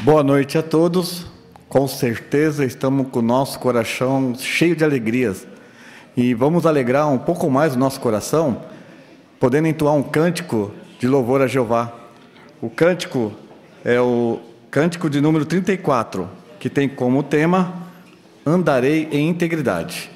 Boa noite a todos. Com certeza estamos com o nosso coração cheio de alegrias. E vamos alegrar um pouco mais o nosso coração, podendo entoar um cântico de louvor a Jeová. O cântico é o cântico de número 34, que tem como tema Andarei em Integridade.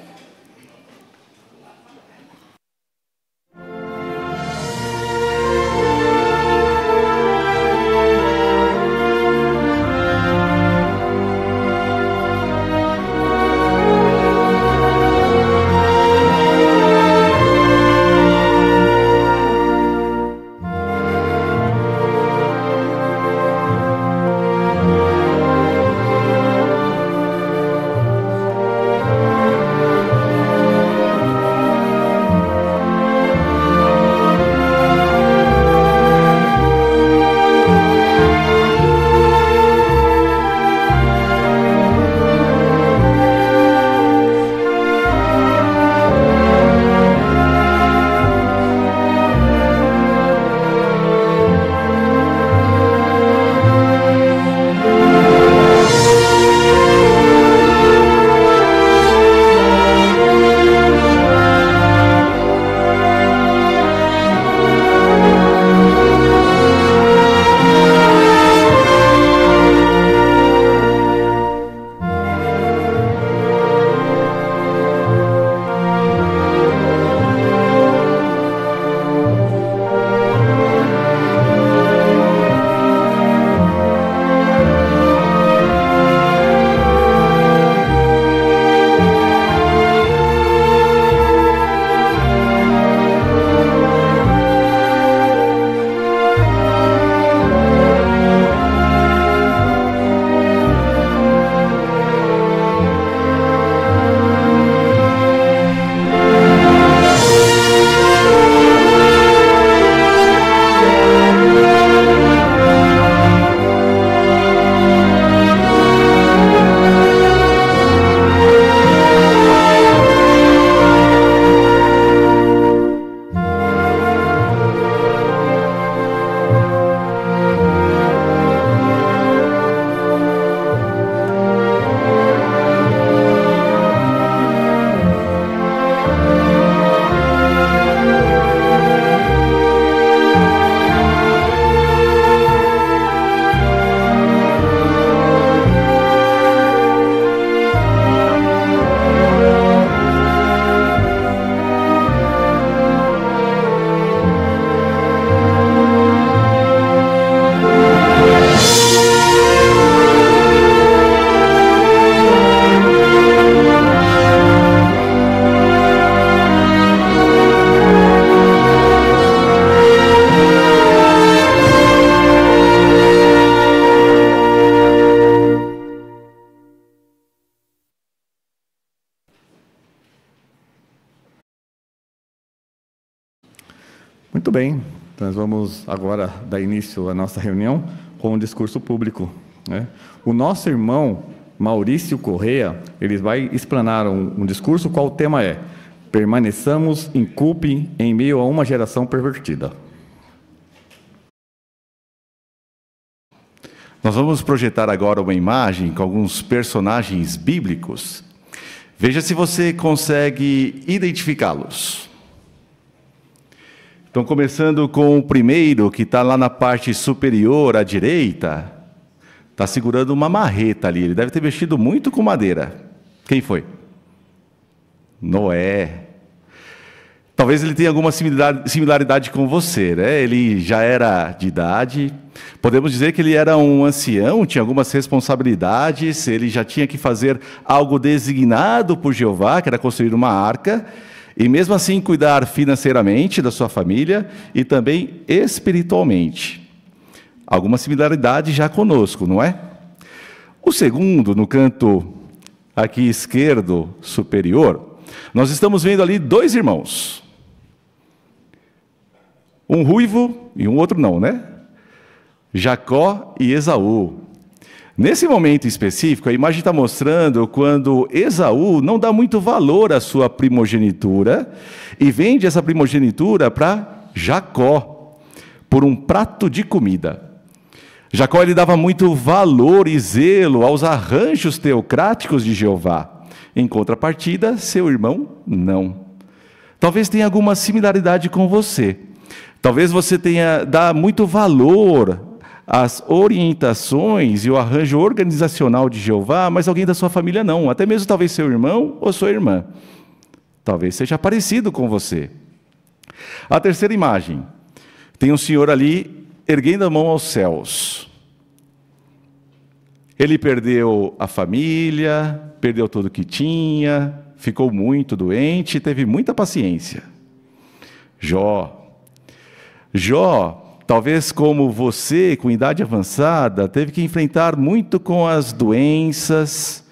Muito bem, nós vamos agora dar início à nossa reunião com um discurso público, né? O nosso irmão Maurício Correia, ele vai explanar um discurso, qual o tema é: permaneçamos inculpe em meio a uma geração pervertida. Nós vamos projetar agora uma imagem com alguns personagens bíblicos. Veja se você consegue identificá-los. Então, começando com o primeiro, que está lá na parte superior à direita, está segurando uma marreta ali. Ele deve ter mexido muito com madeira. Quem foi? Noé. Talvez ele tenha alguma similaridade com você, né? Ele já era de idade. Podemos dizer que ele era um ancião, tinha algumas responsabilidades. Ele já tinha que fazer algo designado por Jeová, que era construir uma arca. E mesmo assim cuidar financeiramente da sua família e também espiritualmente. Alguma similaridade já conosco, não é? O segundo, no canto aqui esquerdo superior, nós estamos vendo ali dois irmãos. Um ruivo e um outro não, né? Jacó e Esaú. Nesse momento específico, a imagem está mostrando quando Esaú não dá muito valor à sua primogenitura e vende essa primogenitura para Jacó por um prato de comida. Jacó ele dava muito valor e zelo aos arranjos teocráticos de Jeová. Em contrapartida, seu irmão, não. Talvez tenha alguma similaridade com você. Talvez você dá muito valor às orientações e o arranjo organizacional de Jeová, mas alguém da sua família não. Até mesmo talvez seu irmão ou sua irmã. Talvez seja parecido com você. A terceira imagem. Tem um senhor ali erguendo a mão aos céus. Ele perdeu a família, perdeu tudo que tinha, ficou muito doente, teve muita paciência. Jó, talvez como você, com idade avançada, teve que enfrentar muito com as doenças,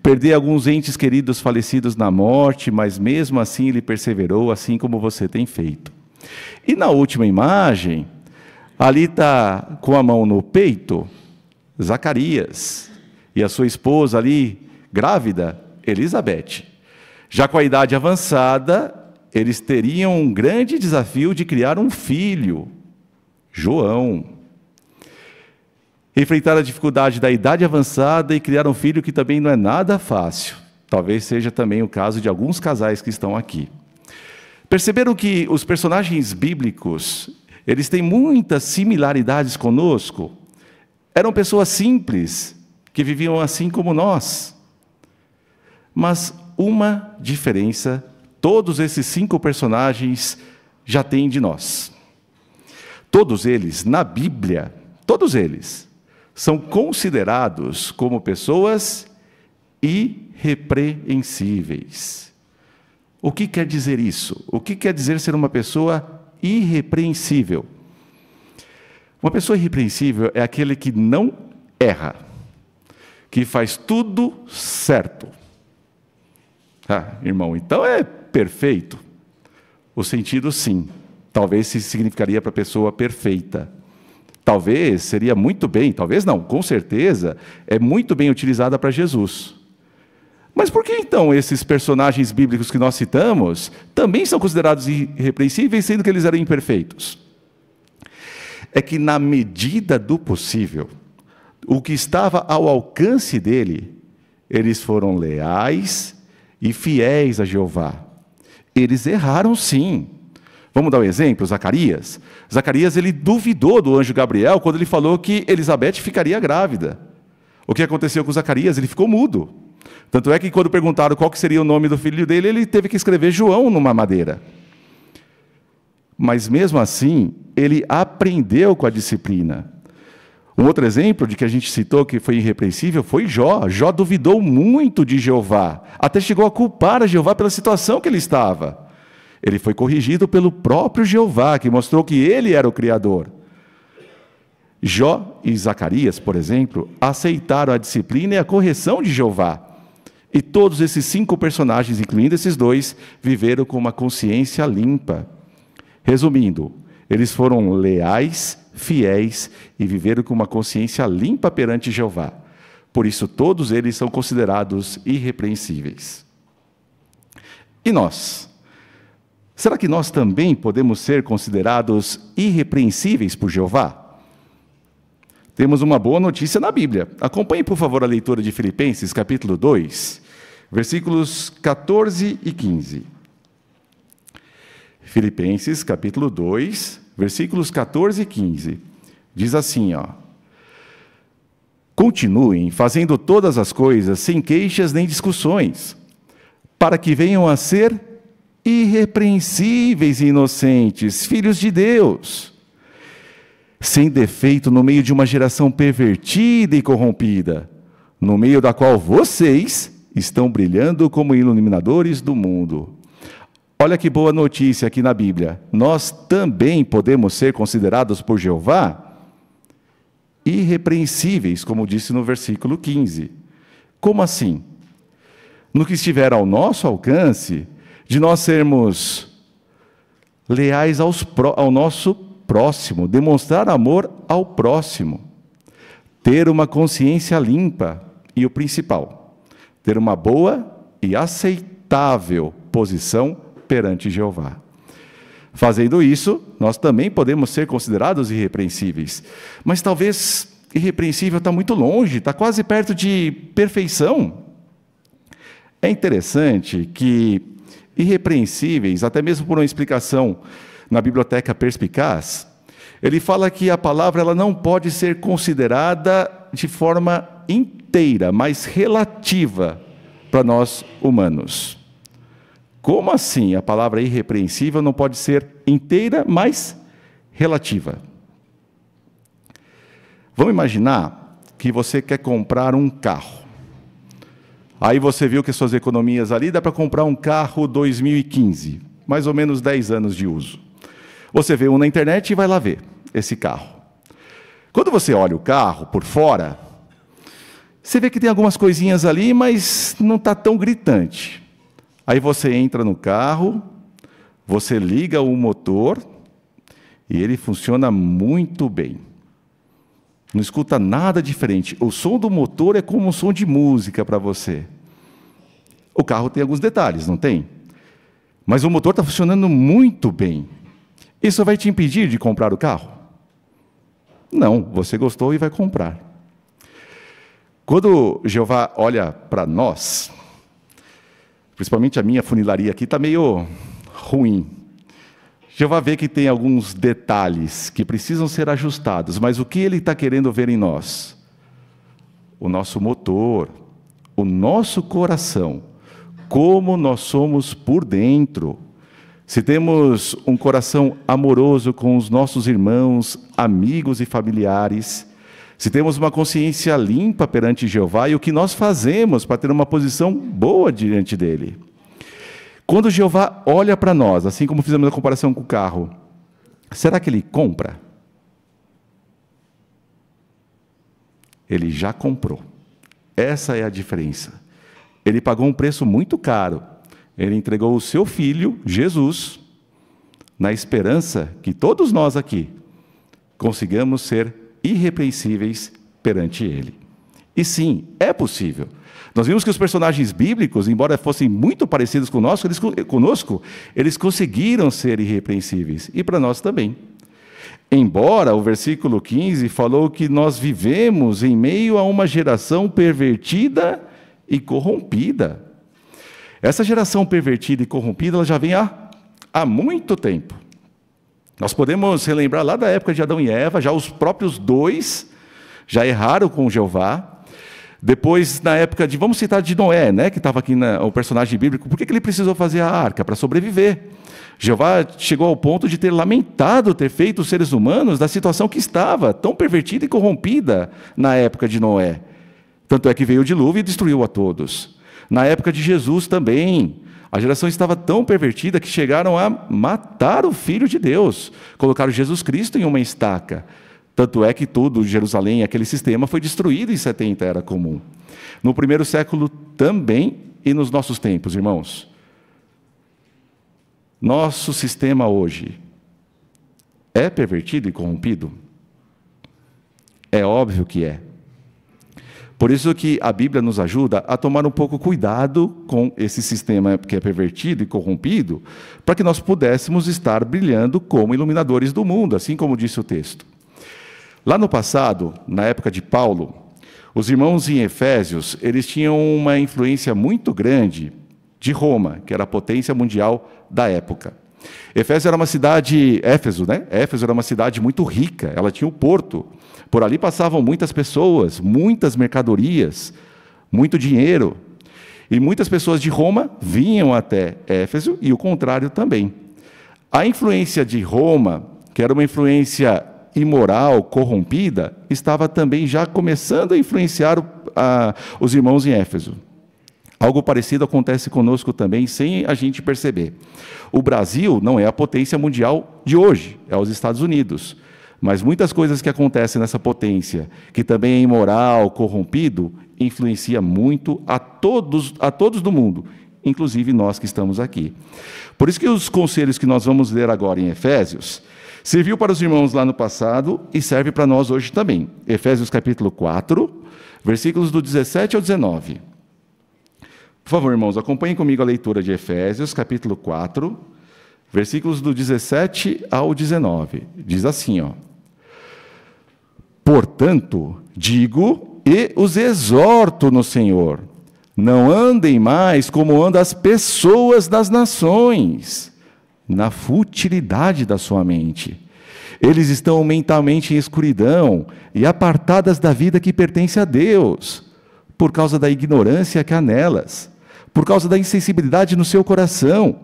perder alguns entes queridos falecidos na morte, mas mesmo assim ele perseverou, assim como você tem feito. E na última imagem, ali está com a mão no peito, Zacarias, e a sua esposa ali, grávida, Elizabeth. Já com a idade avançada, eles teriam um grande desafio de criar um filho, João. Enfrentar a dificuldade da idade avançada e criar um filho que também não é nada fácil. Talvez seja também o caso de alguns casais que estão aqui. Perceberam que os personagens bíblicos, eles têm muitas similaridades conosco? Eram pessoas simples, que viviam assim como nós. Mas uma diferença, todos esses 5 personagens já têm de nós. Todos eles, na Bíblia, todos eles, são considerados como pessoas irrepreensíveis. O que quer dizer isso? O que quer dizer ser uma pessoa irrepreensível? Uma pessoa irrepreensível é aquele que não erra, que faz tudo certo. Irmão, então é perfeito? O sentido, sim. Talvez se significaria para a pessoa perfeita. Talvez seria muito bem, talvez não, com certeza, é muito bem utilizada para Jesus. Mas por que então esses personagens bíblicos que nós citamos também são considerados irrepreensíveis, sendo que eles eram imperfeitos? É que na medida do possível, o que estava ao alcance dele, eles foram leais e fiéis a Jeová. Eles erraram sim. Vamos dar um exemplo, Zacarias. Zacarias, ele duvidou do anjo Gabriel quando ele falou que Elizabeth ficaria grávida. O que aconteceu com Zacarias? Ele ficou mudo. Tanto é que quando perguntaram qual que seria o nome do filho dele, ele teve que escrever João numa madeira. Mas mesmo assim, ele aprendeu com a disciplina. Um outro exemplo de que a gente citou que foi irrepreensível foi Jó. Jó duvidou muito de Jeová, até chegou a culpar a Jeová pela situação que ele estava. Ele foi corrigido pelo próprio Jeová, que mostrou que ele era o Criador. Jó e Zacarias, por exemplo, aceitaram a disciplina e a correção de Jeová. E todos esses 5 personagens, incluindo esses 2, viveram com uma consciência limpa. Resumindo, eles foram leais, fiéis e viveram com uma consciência limpa perante Jeová. Por isso, todos eles são considerados irrepreensíveis. E nós? Será que nós também podemos ser considerados irrepreensíveis por Jeová? Temos uma boa notícia na Bíblia. Acompanhe, por favor, a leitura de Filipenses, capítulo 2, versículos 14 e 15. Filipenses, capítulo 2, versículos 14 e 15. Diz assim, continuem fazendo todas as coisas sem queixas nem discussões, para que venham a ser irrepreensíveis e inocentes, filhos de Deus, sem defeito no meio de uma geração pervertida e corrompida, no meio da qual vocês estão brilhando como iluminadores do mundo. Olha que boa notícia aqui na Bíblia. Nós também podemos ser considerados por Jeová irrepreensíveis, como disse no versículo 15. Como assim? No que estiver ao nosso alcance, de nós sermos leais ao nosso próximo, demonstrar amor ao próximo, ter uma consciência limpa e o principal, ter uma boa e aceitável posição perante Jeová. Fazendo isso, nós também podemos ser considerados irrepreensíveis. Mas talvez irrepreensível está muito longe, está quase perto de perfeição. É interessante que irrepreensíveis, até mesmo por uma explicação na Biblioteca Perspicaz, ele fala que a palavra ela não pode ser considerada de forma inteira, mas relativa para nós humanos. Como assim a palavra irrepreensível não pode ser inteira, mas relativa? Vamos imaginar que você quer comprar um carro. Aí você viu que suas economias ali dá para comprar um carro 2015, mais ou menos 10 anos de uso. Você vê um na internet e vai lá ver esse carro. Quando você olha o carro por fora, você vê que tem algumas coisinhas ali, mas não está tão gritante. Aí você entra no carro, você liga o motor e ele funciona muito bem. Não escuta nada diferente. O som do motor é como um som de música para você. O carro tem alguns detalhes, não tem? Mas o motor está funcionando muito bem. Isso vai te impedir de comprar o carro? Não, você gostou e vai comprar. Quando Jeová olha para nós, principalmente a minha funilaria aqui está meio ruim. Jeová vê que tem alguns detalhes que precisam ser ajustados, mas o que Ele está querendo ver em nós? O nosso motor, o nosso coração, como nós somos por dentro. Se temos um coração amoroso com os nossos irmãos, amigos e familiares, se temos uma consciência limpa perante Jeová e o que nós fazemos para ter uma posição boa diante dEle. Quando Jeová olha para nós, assim como fizemos a comparação com o carro, será que Ele compra? Ele já comprou. Essa é a diferença. Ele pagou um preço muito caro. Ele entregou o seu Filho, Jesus, na esperança que todos nós aqui consigamos ser irrepreensíveis perante Ele. E sim, é possível. Nós vimos que os personagens bíblicos, embora fossem muito parecidos conosco, eles conseguiram ser irrepreensíveis. E para nós também. Embora o versículo 15 falou que nós vivemos em meio a uma geração pervertida e corrompida. Essa geração pervertida e corrompida ela já vem há muito tempo. Nós podemos relembrar lá da época de Adão e Eva, já os próprios dois já erraram com Jeová. Depois, na época de, vamos citar de Noé, né, que estava aqui o personagem bíblico, por que ele precisou fazer a arca? Para sobreviver. Jeová chegou ao ponto de ter lamentado ter feito os seres humanos da situação que estava, tão pervertida e corrompida na época de Noé. Tanto é que veio o dilúvio e destruiu a todos. Na época de Jesus também, a geração estava tão pervertida que chegaram a matar o Filho de Deus. Colocaram Jesus Cristo em uma estaca. Tanto é que tudo, Jerusalém, aquele sistema, foi destruído em 70, era comum. No primeiro século também, e nos nossos tempos, irmãos. Nosso sistema hoje é pervertido e corrompido? É óbvio que é. Por isso que a Bíblia nos ajuda a tomar um pouco cuidado com esse sistema que é pervertido e corrompido, para que nós pudéssemos estar brilhando como iluminadores do mundo, assim como disse o texto. Lá no passado, na época de Paulo, os irmãos em Efésios, eles tinham uma influência muito grande de Roma, que era a potência mundial da época. Éfeso era uma cidade muito rica, ela tinha o porto. Por ali passavam muitas pessoas, muitas mercadorias, muito dinheiro. E muitas pessoas de Roma vinham até Éfeso e o contrário também. A influência de Roma, que era uma influência imoral, corrompida, estava também já começando a influenciar os irmãos em Éfeso. Algo parecido acontece conosco também, sem a gente perceber. O Brasil não é a potência mundial de hoje, é os Estados Unidos. Mas muitas coisas que acontecem nessa potência, que também é imoral, corrompido, influencia muito a todos do mundo, inclusive nós que estamos aqui. Por isso que os conselhos que nós vamos ler agora em Efésios, serviu para os irmãos lá no passado e serve para nós hoje também. Efésios capítulo 4, versículos do 17 ao 19. Por favor, irmãos, acompanhem comigo a leitura de Efésios, capítulo 4, versículos do 17 ao 19. Diz assim, ó: Portanto, digo e os exorto no Senhor, não andem mais como andam as pessoas das nações, na futilidade da sua mente. Eles estão mentalmente em escuridão e apartadas da vida que pertence a Deus, por causa da ignorância que há nelas, por causa da insensibilidade no seu coração.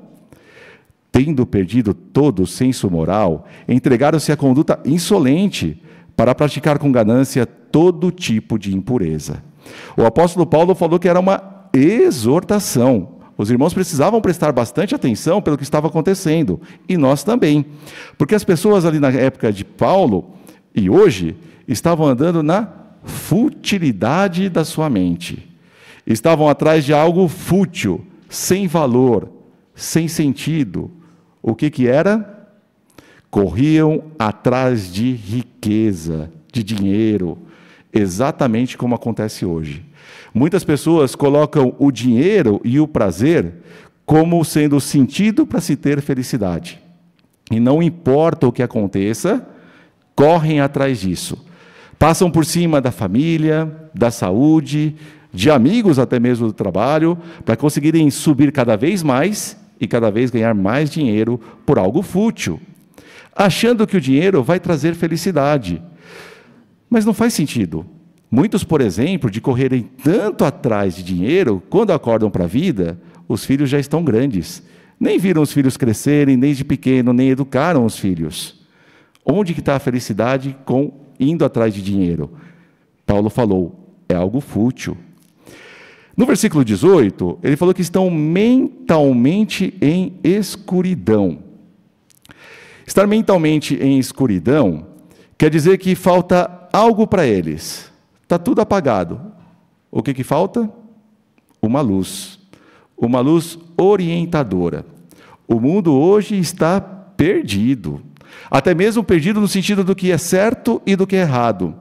Tendo perdido todo o senso moral, entregaram-se à conduta insolente, para praticar com ganância todo tipo de impureza. O apóstolo Paulo falou que era uma exortação. Os irmãos precisavam prestar bastante atenção pelo que estava acontecendo, e nós também. Porque as pessoas ali na época de Paulo, e hoje, estavam andando na futilidade da sua mente. Estavam atrás de algo fútil, sem valor, sem sentido. O que era? Corriam atrás de riqueza, de dinheiro, exatamente como acontece hoje. Muitas pessoas colocam o dinheiro e o prazer como sendo o sentido para se ter felicidade. E não importa o que aconteça, correm atrás disso. Passam por cima da família, da saúde, de amigos até mesmo do trabalho, para conseguirem subir cada vez mais e cada vez ganhar mais dinheiro por algo fútil, achando que o dinheiro vai trazer felicidade. Mas não faz sentido. Muitos, por exemplo, de correrem tanto atrás de dinheiro, quando acordam para a vida, os filhos já estão grandes. Nem viram os filhos crescerem, desde pequeno, nem educaram os filhos. Onde que está a felicidade com indo atrás de dinheiro? Paulo falou, é algo fútil. No versículo 18, ele falou que estão mentalmente em escuridão. Estar mentalmente em escuridão quer dizer que falta algo para eles. Está tudo apagado. O que falta? Uma luz orientadora. O mundo hoje está perdido. Até mesmo perdido no sentido do que é certo e do que é errado.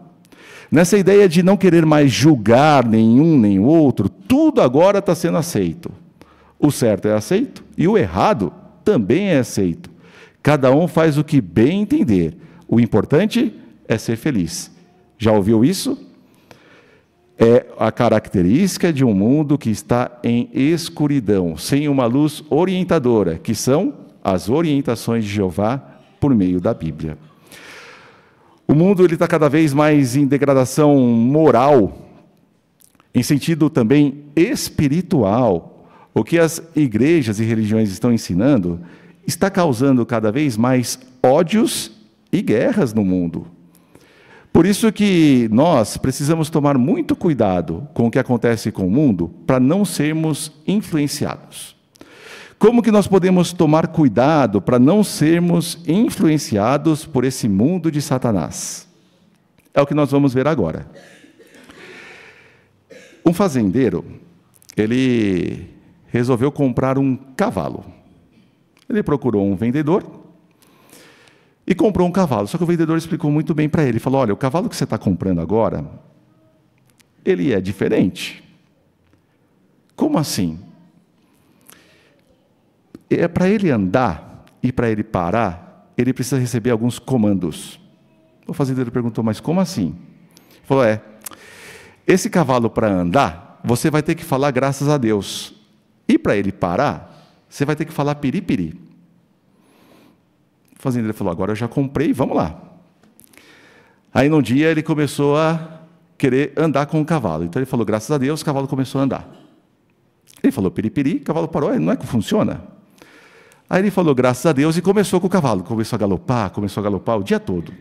Nessa ideia de não querer mais julgar nenhum nem o outro, tudo agora está sendo aceito. O certo é aceito e o errado também é aceito. Cada um faz o que bem entender. O importante é ser feliz. Já ouviu isso? É a característica de um mundo que está em escuridão, sem uma luz orientadora, que são as orientações de Jeová por meio da Bíblia. O mundo está cada vez mais em degradação moral, em sentido também espiritual. O que as igrejas e religiões estão ensinando está causando cada vez mais ódios e guerras no mundo. Por isso que nós precisamos tomar muito cuidado com o que acontece com o mundo para não sermos influenciados. Como que nós podemos tomar cuidado para não sermos influenciados por esse mundo de Satanás? É o que nós vamos ver agora. Um fazendeiro, ele resolveu comprar um cavalo. Ele procurou um vendedor e comprou um cavalo. Só que o vendedor explicou muito bem para ele. Falou, olha, o cavalo que você está comprando agora, ele é diferente. Como assim? É para ele andar e para ele parar, ele precisa receber alguns comandos. O fazendeiro perguntou, mas como assim? Ele falou, esse cavalo para andar, você vai ter que falar graças a Deus. E para ele parar, você vai ter que falar piripiri. O fazendeiro falou, agora eu já comprei, vamos lá. Aí num dia ele começou a querer andar com o cavalo. Então ele falou, graças a Deus, o cavalo começou a andar. Ele falou piripiri, o cavalo parou, não é que funciona? Aí ele falou, graças a Deus, e começou com o cavalo. Começou a galopar o dia todo.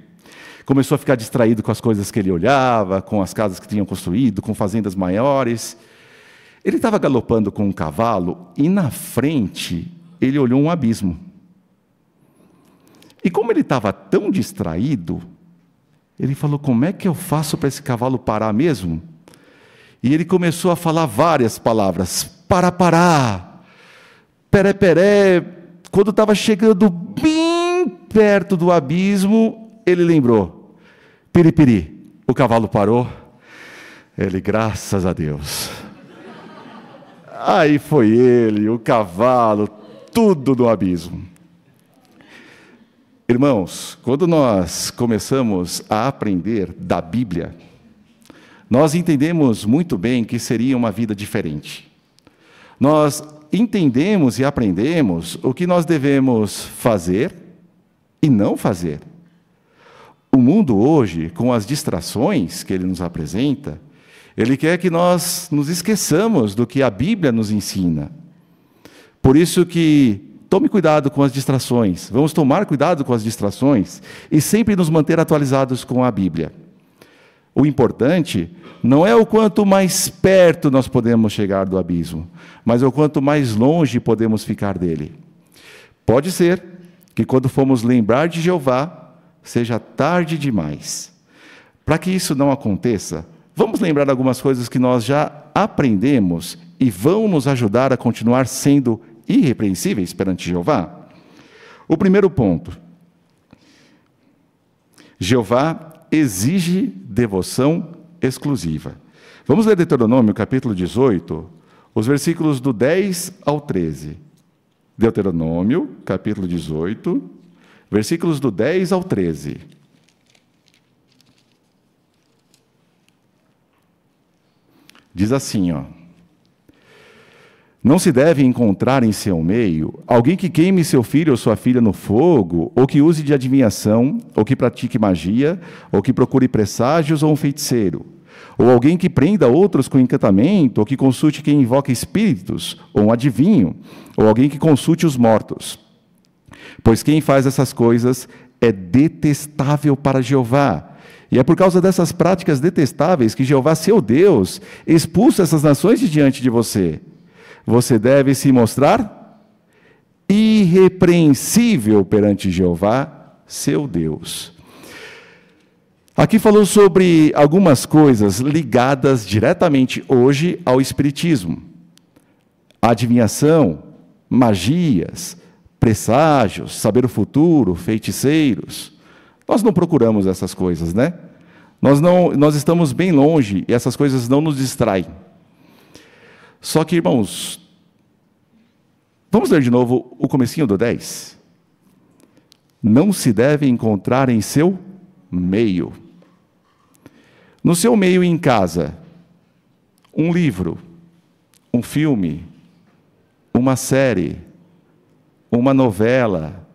Começou a ficar distraído com as coisas que ele olhava, com as casas que tinham construído, com fazendas maiores. Ele estava galopando com o cavalo e na frente ele olhou um abismo. E como ele estava tão distraído, ele falou, como é que eu faço para esse cavalo parar mesmo? E ele começou a falar várias palavras. Parar. Peré. Quando estava chegando bem perto do abismo, ele lembrou. Piripiri. O cavalo parou. Ele, graças a Deus. Aí foi ele, o cavalo, tudo no abismo. Irmãos, quando nós começamos a aprender da Bíblia, nós entendemos muito bem que seria uma vida diferente. Nós entendemos e aprendemos o que nós devemos fazer e não fazer. O mundo hoje, com as distrações que ele nos apresenta, ele quer que nós nos esqueçamos do que a Bíblia nos ensina. Por isso que tome cuidado com as distrações. Vamos tomar cuidado com as distrações e sempre nos manter atualizados com a Bíblia. O importante não é o quanto mais perto nós podemos chegar do abismo, mas o quanto mais longe podemos ficar dele. Pode ser que quando formos lembrar de Jeová, seja tarde demais. Para que isso não aconteça, vamos lembrar algumas coisas que nós já aprendemos e vão nos ajudar a continuar sendo irrepreensíveis perante Jeová. O primeiro ponto: Jeová exige devoção exclusiva. Vamos ler Deuteronômio, capítulo 18, os versículos do 10 ao 13. Deuteronômio, capítulo 18, versículos do 10 ao 13. Diz assim, ó: não se deve encontrar em seu meio alguém que queime seu filho ou sua filha no fogo, ou que use de adivinhação, ou que pratique magia, ou que procure presságios ou um feiticeiro, ou alguém que prenda outros com encantamento, ou que consulte quem invoca espíritos, ou um adivinho, ou alguém que consulte os mortos. Pois quem faz essas coisas é detestável para Jeová. E é por causa dessas práticas detestáveis que Jeová, seu Deus, expulsa essas nações de diante de você. Você deve se mostrar irrepreensível perante Jeová, seu Deus. Aqui falou sobre algumas coisas ligadas diretamente hoje ao espiritismo. Adivinhação, magias, presságios, saber o futuro, feiticeiros. Nós não procuramos essas coisas, né? Nós estamos bem longe e essas coisas não nos distraem. Só que, irmãos, vamos ler de novo o comecinho do 10. Não se deve encontrar em seu meio. No seu meio em casa, um livro, um filme, uma série, uma novela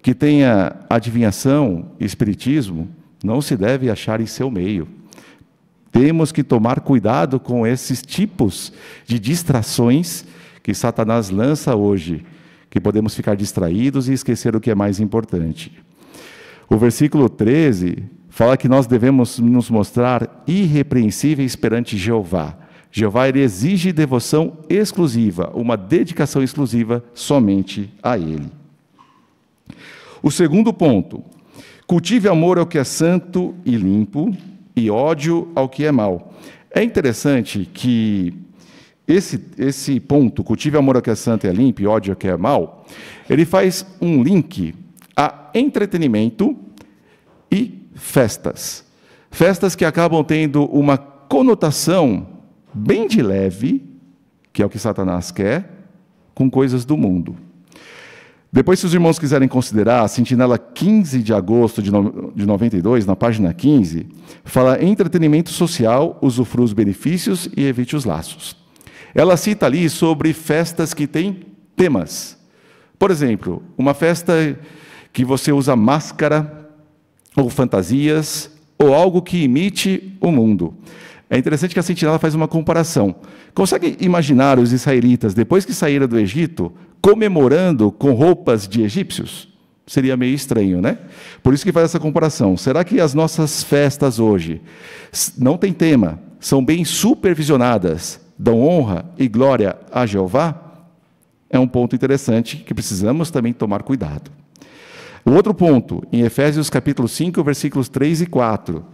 que tenha adivinhação, espiritismo, não se deve achar em seu meio. Temos que tomar cuidado com esses tipos de distrações que Satanás lança hoje, que podemos ficar distraídos e esquecer o que é mais importante. O versículo 13 fala que nós devemos nos mostrar irrepreensíveis perante Jeová. Jeová, ele exige devoção exclusiva, uma dedicação exclusiva somente a ele. O segundo ponto: cultive amor ao que é santo e limpo, e ódio ao que é mal. É interessante que esse ponto, cultive amor ao que é santo e limpo, e ódio ao que é mal, ele faz um link a entretenimento e festas. Festas que acabam tendo uma conotação bem de leve, que é o que Satanás quer, com coisas do mundo. Depois, se os irmãos quiserem considerar, a Sentinela 15 de agosto de 92, na página 15, fala: entretenimento social, usufrua os benefícios e evite os laços. Ela cita ali sobre festas que têm temas. Por exemplo, uma festa que você usa máscara, ou fantasias, ou algo que imite o mundo. É interessante que a Sentinela faz uma comparação. Consegue imaginar os israelitas, depois que saíram do Egito, comemorando com roupas de egípcios? Seria meio estranho, né? Por isso que faz essa comparação. Será que as nossas festas hoje não têm tema, são bem supervisionadas, dão honra e glória a Jeová? É um ponto interessante que precisamos também tomar cuidado. O outro ponto, em Efésios capítulo 5, versículos 3 e 4,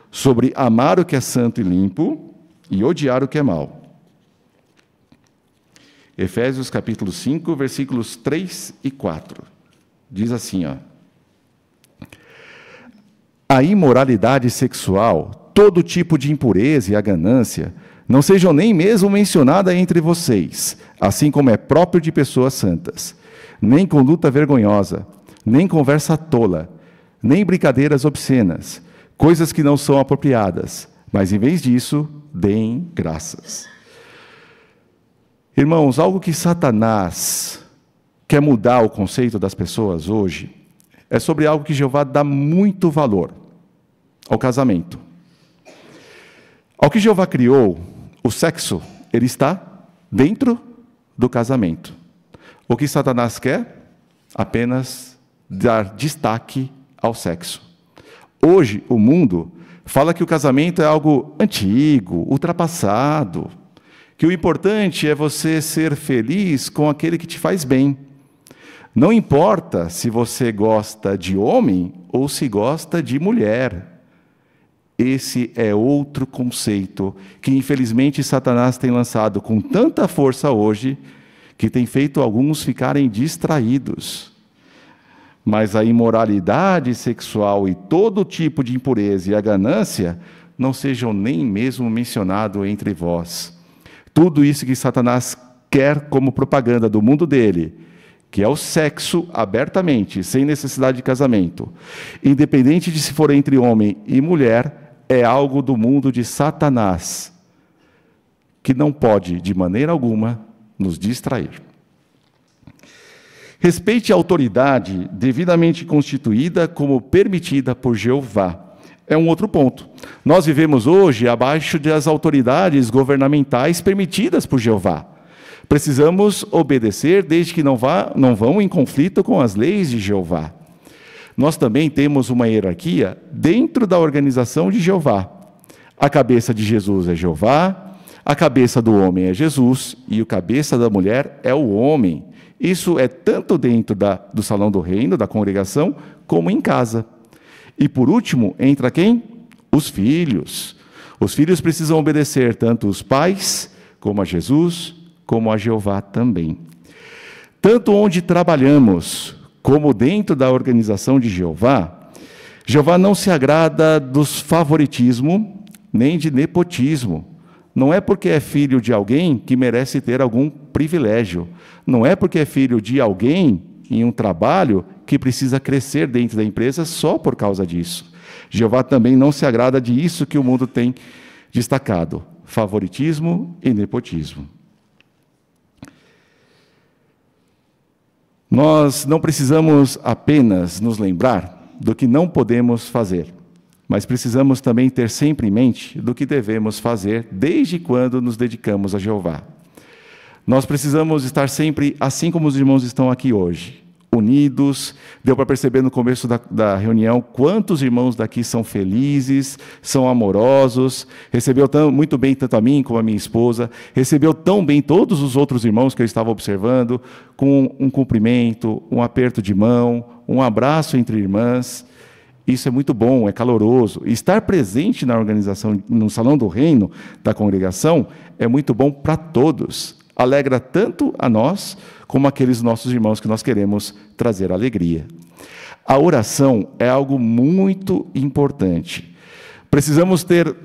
sobre amar o que é santo e limpo e odiar o que é mal. Efésios capítulo 5, versículos 3 e 4. Diz assim, ó: a imoralidade sexual, todo tipo de impureza e a ganância, não sejam nem mesmo mencionadas entre vocês, assim como é próprio de pessoas santas, nem conduta vergonhosa, nem conversa tola, nem brincadeiras obscenas, coisas que não são apropriadas, mas em vez disso, deem graças. Irmãos, algo que Satanás quer mudar o conceito das pessoas hoje é sobre algo que Jeová dá muito valor, ao casamento. Ao que Jeová criou, o sexo, ele está dentro do casamento. O que Satanás quer? Apenas dar destaque ao sexo. Hoje, o mundo fala que o casamento é algo antigo, ultrapassado, que o importante é você ser feliz com aquele que te faz bem. Não importa se você gosta de homem ou se gosta de mulher. Esse é outro conceito que, infelizmente, Satanás tem lançado com tanta força hoje, que tem feito alguns ficarem distraídos. Mas a imoralidade sexual e todo tipo de impureza e a ganância não sejam nem mesmo mencionados entre vós. Tudo isso que Satanás quer como propaganda do mundo dele, que é o sexo abertamente, sem necessidade de casamento, independente de se for entre homem e mulher, é algo do mundo de Satanás, que não pode, de maneira alguma, nos distrair. Respeite a autoridade devidamente constituída como permitida por Jeová. É um outro ponto. Nós vivemos hoje abaixo das autoridades governamentais permitidas por Jeová. Precisamos obedecer desde que não vão em conflito com as leis de Jeová. Nós também temos uma hierarquia dentro da organização de Jeová. A cabeça de Jesus é Jeová, a cabeça do homem é Jesus e a cabeça da mulher é o homem. Isso é tanto dentro do salão do reino, da congregação, como em casa. E por último, entra quem? Os filhos. Os filhos precisam obedecer tanto os pais, como a Jesus, como a Jeová também. Tanto onde trabalhamos, como dentro da organização de Jeová, Jeová não se agrada dos favoritismo, nem de nepotismo. Não é porque é filho de alguém que merece ter algum privilégio. Não é porque é filho de alguém em um trabalho que precisa crescer dentro da empresa só por causa disso. Jeová também não se agrada disso que o mundo tem destacado: favoritismo e nepotismo. Nós não precisamos apenas nos lembrar do que não podemos fazer, mas precisamos também ter sempre em mente do que devemos fazer desde quando nos dedicamos a Jeová. Nós precisamos estar sempre, assim como os irmãos estão aqui hoje, unidos. Deu para perceber no começo da reunião quantos irmãos daqui são felizes, são amorosos, recebeu muito bem tanto a mim como a minha esposa, recebeu tão bem todos os outros irmãos que eu estava observando, com um cumprimento, um aperto de mão, um abraço entre irmãs. Isso é muito bom, é caloroso. E estar presente na organização, no salão do reino da congregação, é muito bom para todos. Alegra tanto a nós, como aqueles nossos irmãos que nós queremos trazer alegria. A oração é algo muito importante. Precisamos ter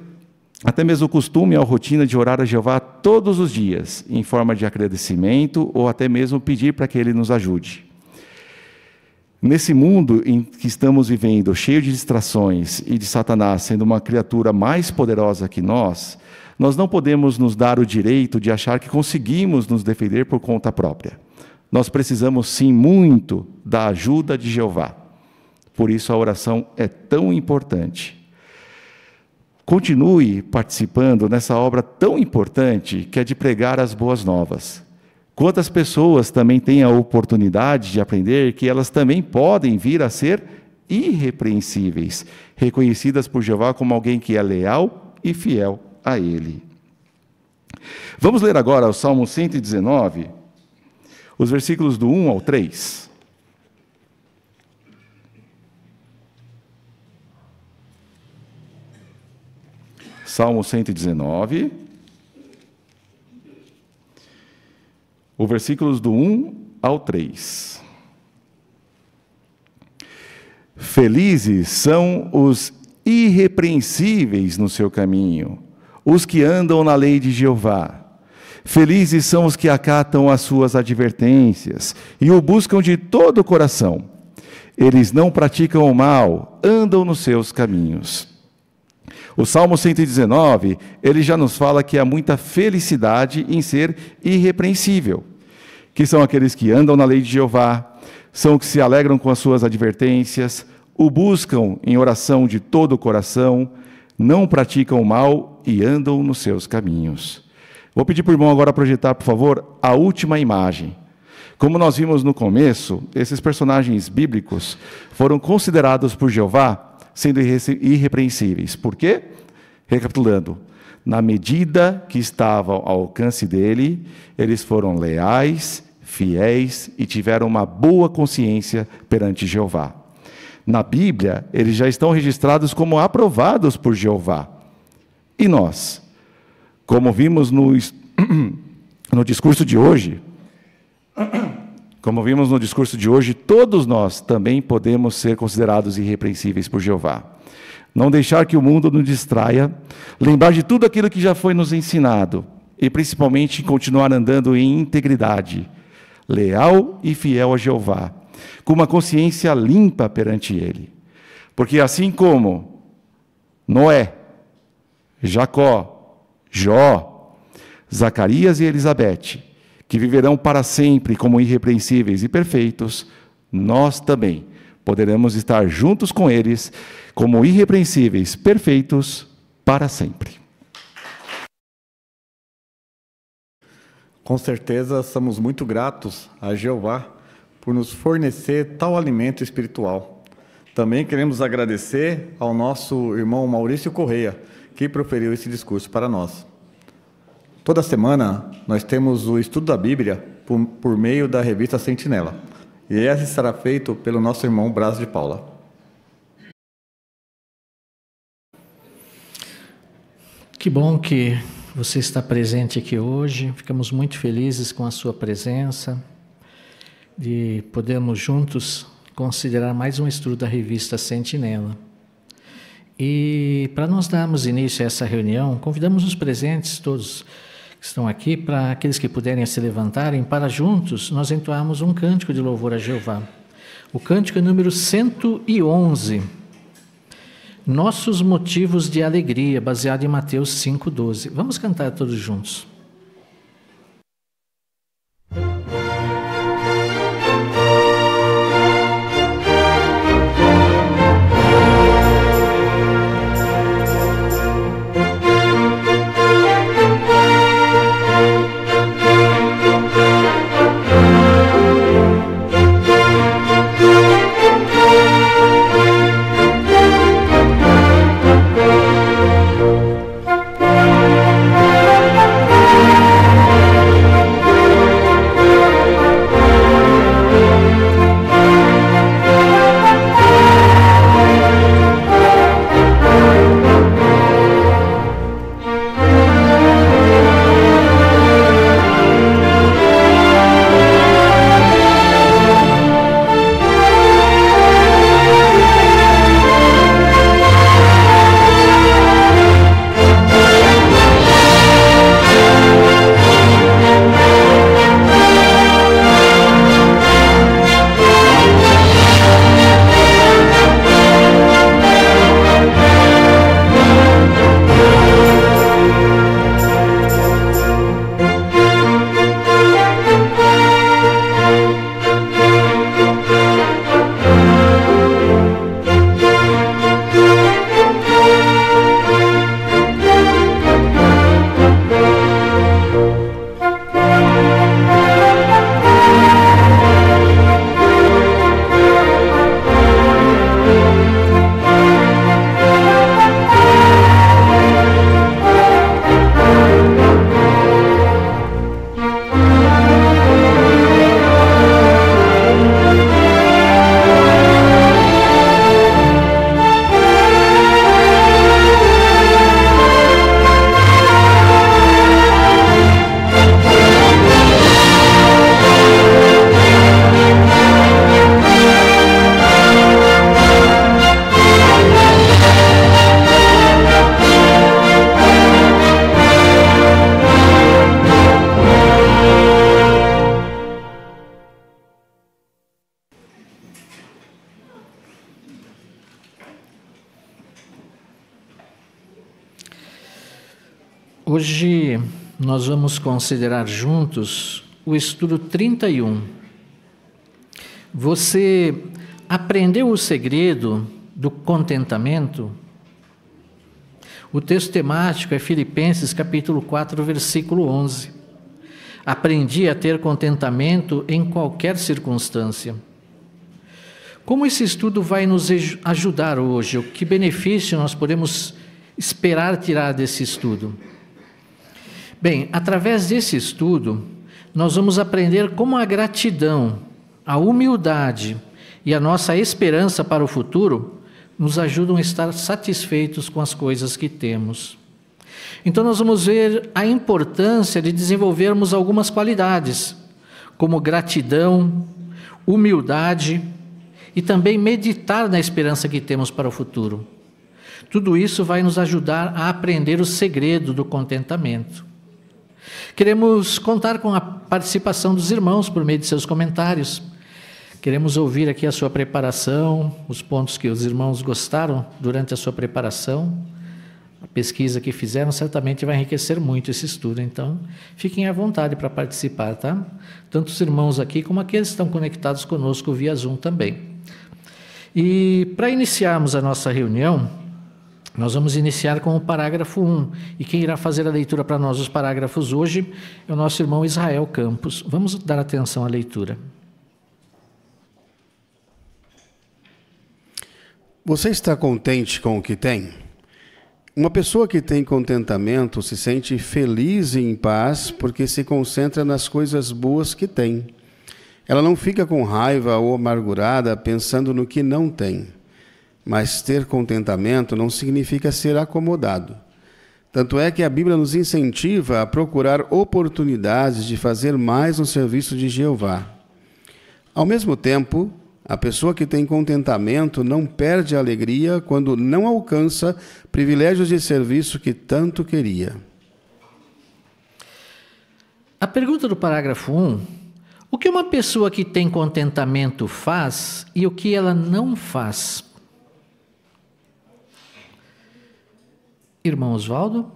até mesmo o costume, a rotina de orar a Jeová todos os dias, em forma de agradecimento, ou até mesmo pedir para que Ele nos ajude. Nesse mundo em que estamos vivendo, cheio de distrações e de Satanás sendo uma criatura mais poderosa que nós não podemos nos dar o direito de achar que conseguimos nos defender por conta própria. Nós precisamos, sim, muito da ajuda de Jeová. Por isso a oração é tão importante. Continue participando nessa obra tão importante que é de pregar as boas novas. Quantas pessoas também têm a oportunidade de aprender que elas também podem vir a ser irrepreensíveis, reconhecidas por Jeová como alguém que é leal e fiel a Ele. Vamos ler agora o Salmo 119, os versículos do 1 ao 3. Salmo 119, os versículos do 1 ao 3. Felizes são os irrepreensíveis no seu caminho, os que andam na lei de Jeová. Felizes são os que acatam as suas advertências e o buscam de todo o coração. Eles não praticam o mal, andam nos seus caminhos. O Salmo 119, ele já nos fala que há muita felicidade em ser irrepreensível, que são aqueles que andam na lei de Jeová, são os que se alegram com as suas advertências, o buscam em oração de todo o coração, não praticam o mal e andam nos seus caminhos. Vou pedir para o irmão agora projetar, por favor, a última imagem. Como nós vimos no começo, esses personagens bíblicos foram considerados por Jeová sendo irrepreensíveis. Por quê? Recapitulando, na medida que estavam ao alcance dele, eles foram leais, fiéis e tiveram uma boa consciência perante Jeová. Na Bíblia, eles já estão registrados como aprovados por Jeová. E nós, como vimos no discurso de hoje, todos nós também podemos ser considerados irrepreensíveis por Jeová. Não deixar que o mundo nos distraia, lembrar de tudo aquilo que já foi nos ensinado e principalmente continuar andando em integridade, leal e fiel a Jeová, com uma consciência limpa perante Ele. Porque assim como Noé, Jacó, Jó, Zacarias e Elizabeth, que viverão para sempre como irrepreensíveis e perfeitos, nós também poderemos estar juntos com eles como irrepreensíveis, perfeitos para sempre. Com certeza, somos muito gratos a Jeová por nos fornecer tal alimento espiritual. Também queremos agradecer ao nosso irmão Maurício Correia, que proferiu esse discurso para nós. Toda semana, nós temos o estudo da Bíblia por meio da revista Sentinela. E esse será feito pelo nosso irmão Braz de Paula. Que bom que você está presente aqui hoje. Ficamos muito felizes com a sua presença, de podermos juntos considerar mais um estudo da revista Sentinela. E para nós darmos início a essa reunião, convidamos os presentes, todos que estão aqui, para aqueles que puderem se levantarem, para juntos nós entoarmos um cântico de louvor a Jeová. O cântico é número 111. Nossos motivos de alegria, baseado em Mateus 5,12. Vamos cantar todos juntos. Hoje nós vamos considerar juntos o estudo 31. Você aprendeu o segredo do contentamento? O texto temático é Filipenses capítulo 4, versículo 11. Aprendi a ter contentamento em qualquer circunstância. Como esse estudo vai nos ajudar hoje? O que benefício nós podemos esperar tirar desse estudo? Bem, através desse estudo, nós vamos aprender como a gratidão, a humildade e a nossa esperança para o futuro nos ajudam a estar satisfeitos com as coisas que temos. Então nós vamos ver a importância de desenvolvermos algumas qualidades, como gratidão, humildade e também meditar na esperança que temos para o futuro. Tudo isso vai nos ajudar a aprender o segredo do contentamento. Queremos contar com a participação dos irmãos por meio de seus comentários. Queremos ouvir aqui a sua preparação, os pontos que os irmãos gostaram durante a sua preparação. A pesquisa que fizeram certamente vai enriquecer muito esse estudo, então fiquem à vontade para participar, tá? Tanto os irmãos aqui como aqueles que estão conectados conosco via Zoom também. E para iniciarmos a nossa reunião, nós vamos iniciar com o parágrafo 1, e quem irá fazer a leitura para nós dos parágrafos hoje é o nosso irmão Israel Campos. Vamos dar atenção à leitura. Você está contente com o que tem? Uma pessoa que tem contentamento se sente feliz e em paz porque se concentra nas coisas boas que tem. Ela não fica com raiva ou amargurada pensando no que não tem. Mas ter contentamento não significa ser acomodado. Tanto é que a Bíblia nos incentiva a procurar oportunidades de fazer mais no serviço de Jeová. Ao mesmo tempo, a pessoa que tem contentamento não perde a alegria quando não alcança privilégios de serviço que tanto queria. A pergunta do parágrafo 1, o que uma pessoa que tem contentamento faz e o que ela não faz? Irmão Oswaldo?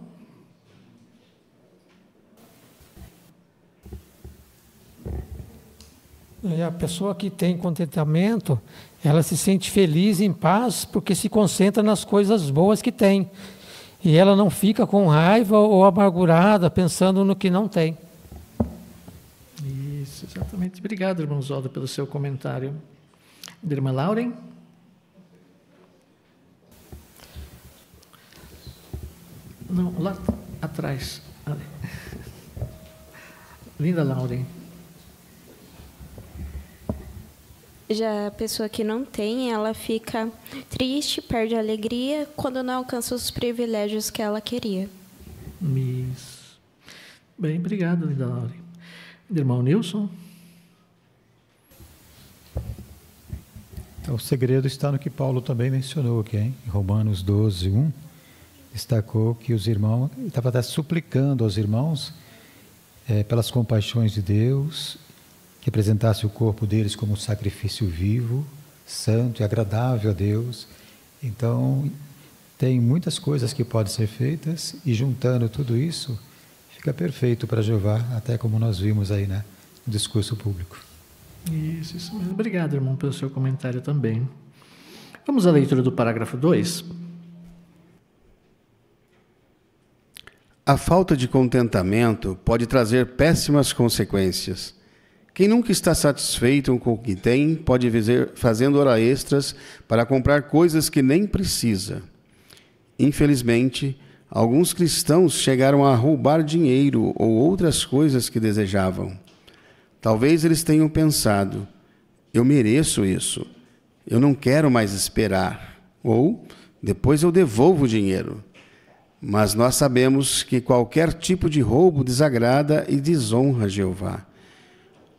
A pessoa que tem contentamento, ela se sente feliz e em paz porque se concentra nas coisas boas que tem. E ela não fica com raiva ou amargurada pensando no que não tem. Isso, exatamente. Obrigado, irmão Oswaldo, pelo seu comentário. Irmã Lauren? Não, lá atrás. Ali. Linda Lauren. Já a pessoa que não tem, ela fica triste, perde a alegria quando não alcança os privilégios que ela queria. Isso. Bem, obrigado, linda Lauren. Irmão Nilson? Então, o segredo está no que Paulo também mencionou aqui, hein? Em Romanos 12, 1. Destacou que os irmãos, ele estava até suplicando aos irmãos, pelas compaixões de Deus, que apresentasse o corpo deles como um sacrifício vivo, santo e agradável a Deus. Então, tem muitas coisas que podem ser feitas, e juntando tudo isso, fica perfeito para Jeová, até como nós vimos aí, né, no discurso público. Isso mesmo. Obrigado, irmão, pelo seu comentário também. Vamos à leitura do parágrafo 2. A falta de contentamento pode trazer péssimas consequências. Quem nunca está satisfeito com o que tem pode viver fazendo horas extras para comprar coisas que nem precisa. Infelizmente, alguns cristãos chegaram a roubar dinheiro ou outras coisas que desejavam. Talvez eles tenham pensado, eu mereço isso, eu não quero mais esperar, ou depois eu devolvo o dinheiro. Mas nós sabemos que qualquer tipo de roubo desagrada e desonra Jeová.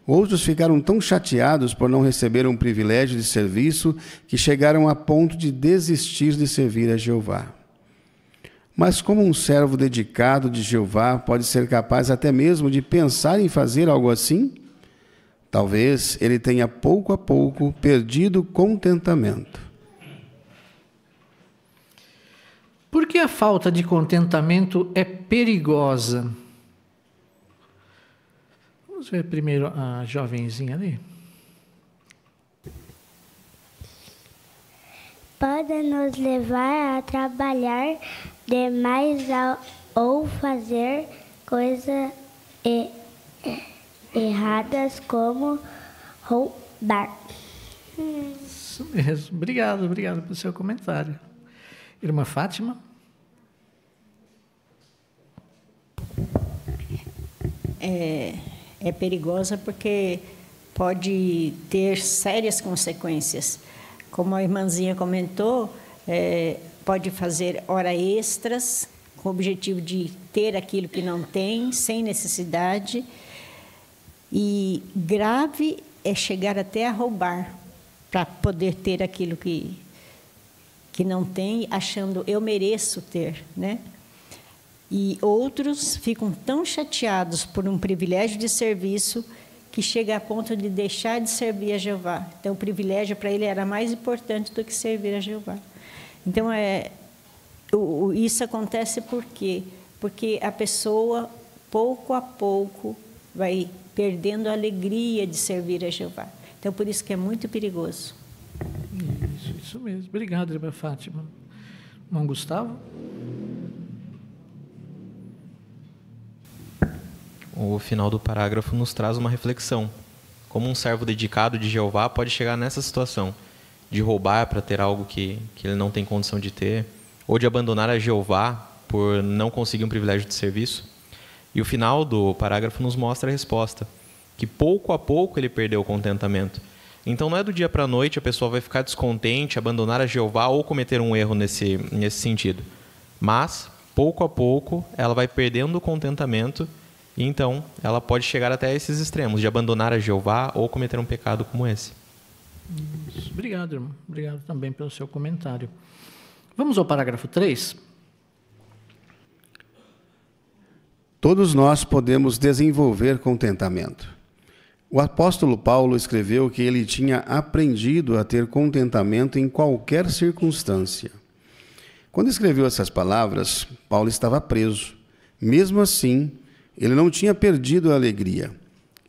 Outros ficaram tão chateados por não receber um privilégio de serviço que chegaram a ponto de desistir de servir a Jeová. Mas como um servo dedicado de Jeová pode ser capaz até mesmo de pensar em fazer algo assim? Talvez ele tenha pouco a pouco perdido contentamento. Por que a falta de contentamento é perigosa? Vamos ver primeiro a jovenzinha ali. Pode nos levar a trabalhar demais ou fazer coisas erradas como roubar. Isso mesmo. Obrigado pelo seu comentário. Irmã Fátima? É perigosa porque pode ter sérias consequências. Como a irmãzinha comentou, pode fazer horas extras com o objetivo de ter aquilo que não tem, sem necessidade. E grave é chegar até a roubar para poder ter aquilo que não tem, achando eu mereço ter, né? E outros ficam tão chateados por um privilégio de serviço que chega a ponto de deixar de servir a Jeová. Então, o privilégio para ele era mais importante do que servir a Jeová. Então, isso acontece por quê? Porque a pessoa, pouco a pouco, vai perdendo a alegria de servir a Jeová. Então, por isso que é muito perigoso. Isso mesmo. Obrigado, irmã Fátima. Irmão Gustavo? O final do parágrafo nos traz uma reflexão. Como um servo dedicado de Jeová pode chegar nessa situação de roubar para ter algo que ele não tem condição de ter, ou de abandonar a Jeová por não conseguir um privilégio de serviço? E o final do parágrafo nos mostra a resposta, que pouco a pouco ele perdeu o contentamento. Então não é do dia para a noite a pessoa vai ficar descontente, abandonar a Jeová ou cometer um erro nesse sentido. Mas, pouco a pouco, ela vai perdendo o contentamento. E então, ela pode chegar até esses extremos, de abandonar a Jeová ou cometer um pecado como esse. Obrigado, irmão. Obrigado também pelo seu comentário. Vamos ao parágrafo 3. Todos nós podemos desenvolver contentamento. O apóstolo Paulo escreveu que ele tinha aprendido a ter contentamento em qualquer circunstância. Quando escreveu essas palavras, Paulo estava preso. Mesmo assim, ele não tinha perdido a alegria.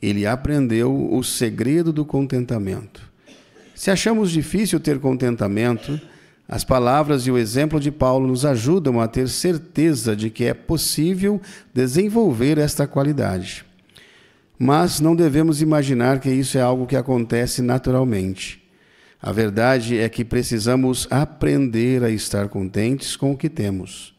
Ele aprendeu o segredo do contentamento. Se achamos difícil ter contentamento, as palavras e o exemplo de Paulo nos ajudam a ter certeza de que é possível desenvolver esta qualidade. Mas não devemos imaginar que isso é algo que acontece naturalmente. A verdade é que precisamos aprender a estar contentes com o que temos.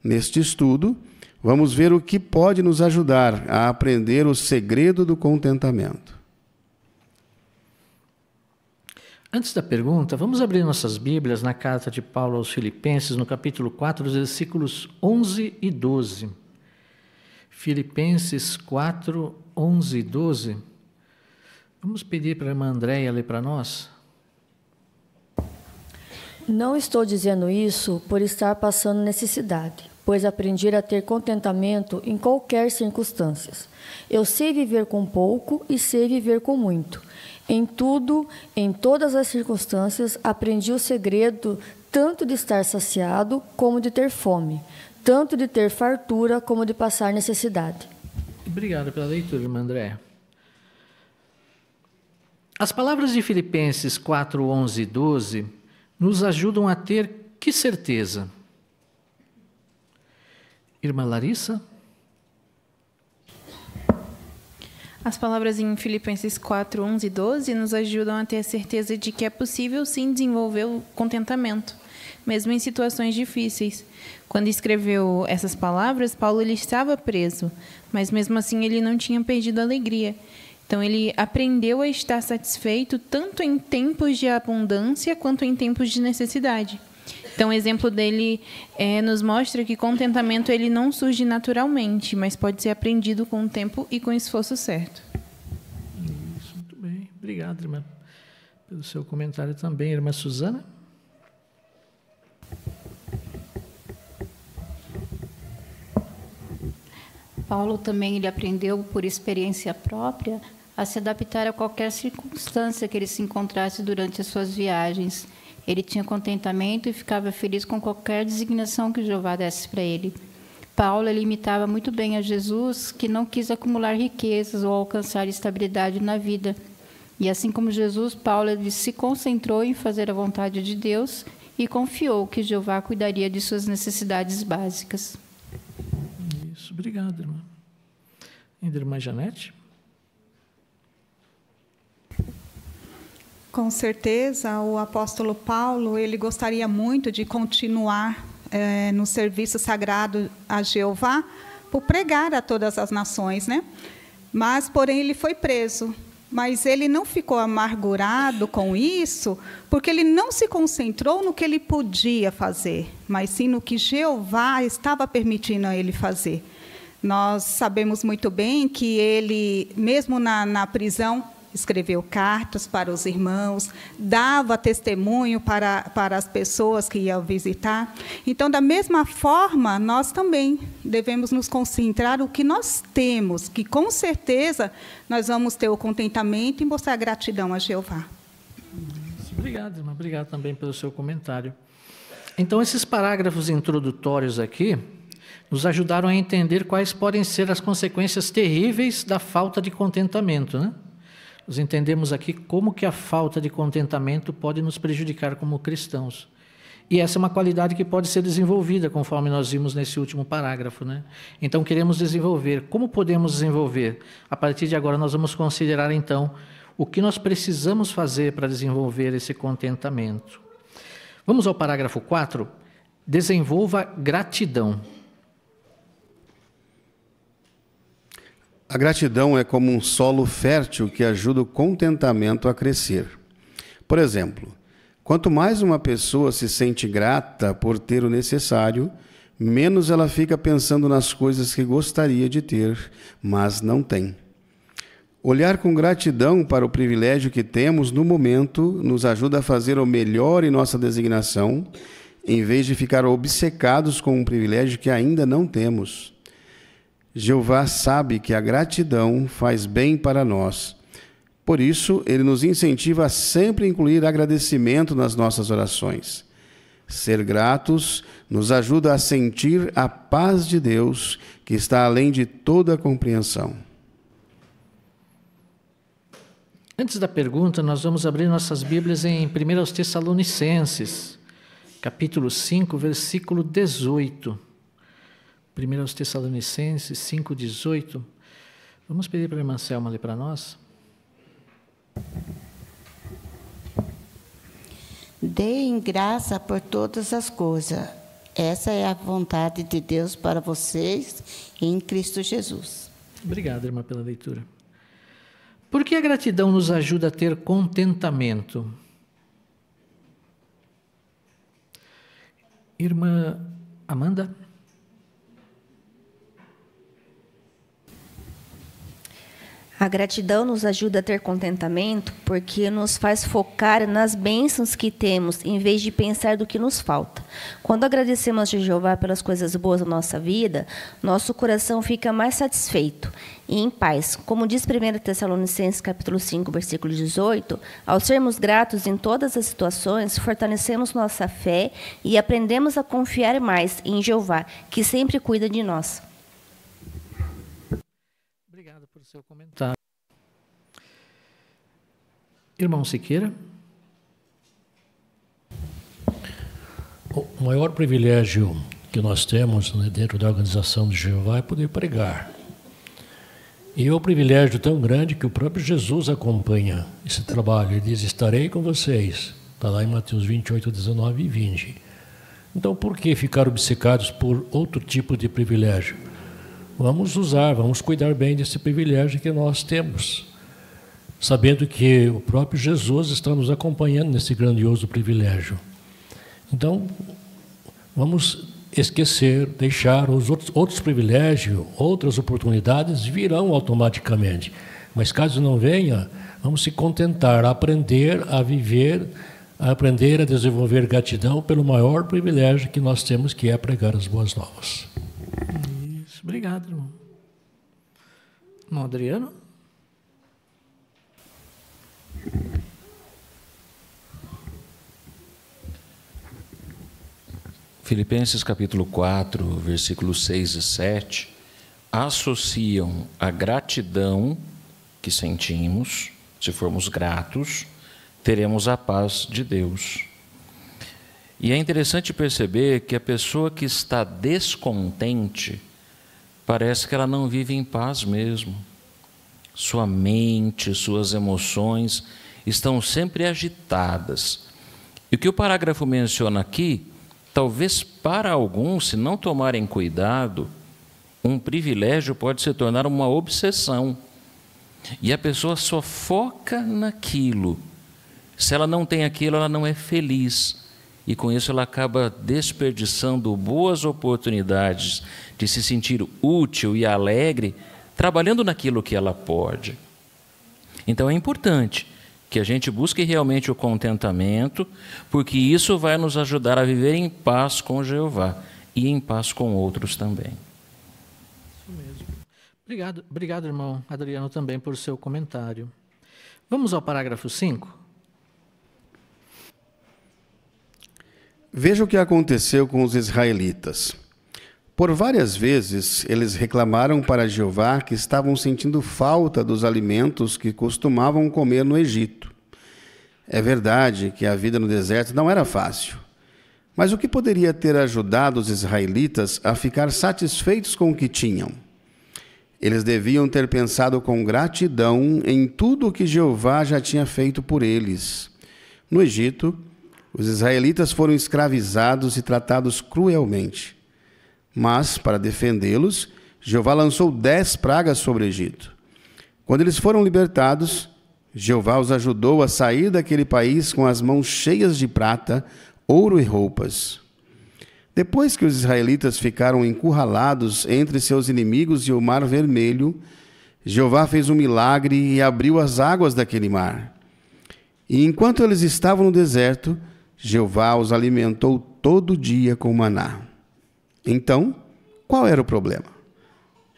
Neste estudo, vamos ver o que pode nos ajudar a aprender o segredo do contentamento. Antes da pergunta, vamos abrir nossas Bíblias na carta de Paulo aos Filipenses, no capítulo 4, versículos 11 e 12. Filipenses 4, 11 e 12. Vamos pedir para a irmã Andréia ler para nós. Não estou dizendo isso por estar passando necessidade, pois aprendi a ter contentamento em qualquer circunstância. Eu sei viver com pouco e sei viver com muito. Em tudo, em todas as circunstâncias, aprendi o segredo tanto de estar saciado como de ter fome, tanto de ter fartura como de passar necessidade. Obrigado pela leitura, irmã Andréia. As palavras de Filipenses 4, 11 e 12 nos ajudam a ter que certeza? Irmã Larissa? As palavras em Filipenses 4, 11 e 12 nos ajudam a ter a certeza de que é possível sim desenvolver o contentamento, mesmo em situações difíceis. Quando escreveu essas palavras, Paulo ele estava preso, mas mesmo assim ele não tinha perdido a alegria. Então ele aprendeu a estar satisfeito tanto em tempos de abundância quanto em tempos de necessidade. Então, o exemplo dele nos mostra que contentamento ele não surge naturalmente, mas pode ser aprendido com o tempo e com o esforço certo. Isso, muito bem. Obrigado, irmã, pelo seu comentário também. Irmã Suzana? Paulo também ele aprendeu por experiência própria a se adaptar a qualquer circunstância que ele se encontrasse durante as suas viagens. Ele tinha contentamento e ficava feliz com qualquer designação que Jeová desse para ele. Paulo ele imitava muito bem a Jesus, que não quis acumular riquezas ou alcançar estabilidade na vida. E assim como Jesus, Paulo ele se concentrou em fazer a vontade de Deus e confiou que Jeová cuidaria de suas necessidades básicas. Isso, obrigado, irmã. Ainda irmã Janete? Com certeza, o apóstolo Paulo ele gostaria muito de continuar no serviço sagrado a Jeová, por pregar a todas as nações, né? Mas, porém, ele foi preso. Mas ele não ficou amargurado com isso, porque ele não se concentrou no que ele podia fazer, mas sim no que Jeová estava permitindo a ele fazer. Nós sabemos muito bem que ele, mesmo na prisão, escreveu cartas para os irmãos, dava testemunho para as pessoas que iam visitar. Então, da mesma forma, nós também devemos nos concentrar no que nós temos, que com certeza nós vamos ter o contentamento e mostrar gratidão a Jeová. Obrigado, irmã. Obrigado também pelo seu comentário. Então, esses parágrafos introdutórios aqui nos ajudaram a entender quais podem ser as consequências terríveis da falta de contentamento, né? Nós entendemos aqui como que a falta de contentamento pode nos prejudicar como cristãos. E essa é uma qualidade que pode ser desenvolvida, conforme nós vimos nesse último parágrafo, né? Então, queremos desenvolver. Como podemos desenvolver? A partir de agora, nós vamos considerar, então, o que nós precisamos fazer para desenvolver esse contentamento. Vamos ao parágrafo 4. Desenvolva gratidão. A gratidão é como um solo fértil que ajuda o contentamento a crescer. Por exemplo, quanto mais uma pessoa se sente grata por ter o necessário, menos ela fica pensando nas coisas que gostaria de ter, mas não tem. Olhar com gratidão para o privilégio que temos no momento nos ajuda a fazer o melhor em nossa designação, em vez de ficar obcecados com um privilégio que ainda não temos. Jeová sabe que a gratidão faz bem para nós. Por isso, ele nos incentiva a sempre incluir agradecimento nas nossas orações. Ser gratos nos ajuda a sentir a paz de Deus, que está além de toda a compreensão. Antes da pergunta, nós vamos abrir nossas Bíblias em 1 Tessalonicenses, capítulo 5, versículo 18. 1 Tessalonicenses 5,18. Vamos pedir para a irmã Selma ler para nós. Deem graça por todas as coisas. Essa é a vontade de Deus para vocês em Cristo Jesus. Obrigado, irmã, pela leitura. Por que a gratidão nos ajuda a ter contentamento? Irmã Amanda? A gratidão nos ajuda a ter contentamento porque nos faz focar nas bênçãos que temos, em vez de pensar do que nos falta. Quando agradecemos a Jeová pelas coisas boas da nossa vida, nosso coração fica mais satisfeito e em paz. Como diz 1 Tessalonicenses capítulo 5, versículo 18, ao sermos gratos em todas as situações, fortalecemos nossa fé e aprendemos a confiar mais em Jeová, que sempre cuida de nós. Obrigado por seu comentário. Irmão Siqueira. O maior privilégio que nós temos, né, dentro da organização de Jeová é poder pregar. E é um privilégio tão grande que o próprio Jesus acompanha esse trabalho. Ele diz, estarei com vocês. Está lá em Mateus 28, 19 e 20. Então, por que ficar obcecados por outro tipo de privilégio? Vamos usar, vamos cuidar bem desse privilégio que nós temos, sabendo que o próprio Jesus está nos acompanhando nesse grandioso privilégio. Então, vamos esquecer, deixar os outros privilégios, outras oportunidades virão automaticamente. Mas caso não venha, vamos se contentar, aprender a viver, aprender a desenvolver gratidão pelo maior privilégio que nós temos, que é pregar as boas novas. Isso, obrigado, irmão. Irmão Adriano? Filipenses capítulo 4, versículos 6 e 7, associam a gratidão que sentimos, se formos gratos, teremos a paz de Deus. E é interessante perceber que a pessoa que está descontente, parece que ela não vive em paz mesmo. Sua mente, suas emoções estão sempre agitadas. E o que o parágrafo menciona aqui, talvez para alguns, se não tomarem cuidado, um privilégio pode se tornar uma obsessão. E a pessoa só foca naquilo. Se ela não tem aquilo, ela não é feliz. E com isso ela acaba desperdiçando boas oportunidades de se sentir útil e alegre, trabalhando naquilo que ela pode. Então é importante que a gente busque realmente o contentamento, porque isso vai nos ajudar a viver em paz com Jeová e em paz com outros também. Isso mesmo. Obrigado, irmão Adriano, também por seu comentário. Vamos ao parágrafo 5. Veja o que aconteceu com os israelitas. Por várias vezes, eles reclamaram para Jeová que estavam sentindo falta dos alimentos que costumavam comer no Egito. É verdade que a vida no deserto não era fácil. Mas o que poderia ter ajudado os israelitas a ficar satisfeitos com o que tinham? Eles deviam ter pensado com gratidão em tudo o que Jeová já tinha feito por eles. No Egito, os israelitas foram escravizados e tratados cruelmente. Mas, para defendê-los, Jeová lançou 10 pragas sobre o Egito. Quando eles foram libertados, Jeová os ajudou a sair daquele país com as mãos cheias de prata, ouro e roupas. Depois que os israelitas ficaram encurralados entre seus inimigos e o Mar Vermelho, Jeová fez um milagre e abriu as águas daquele mar. E enquanto eles estavam no deserto, Jeová os alimentou todo dia com maná. Então, qual era o problema?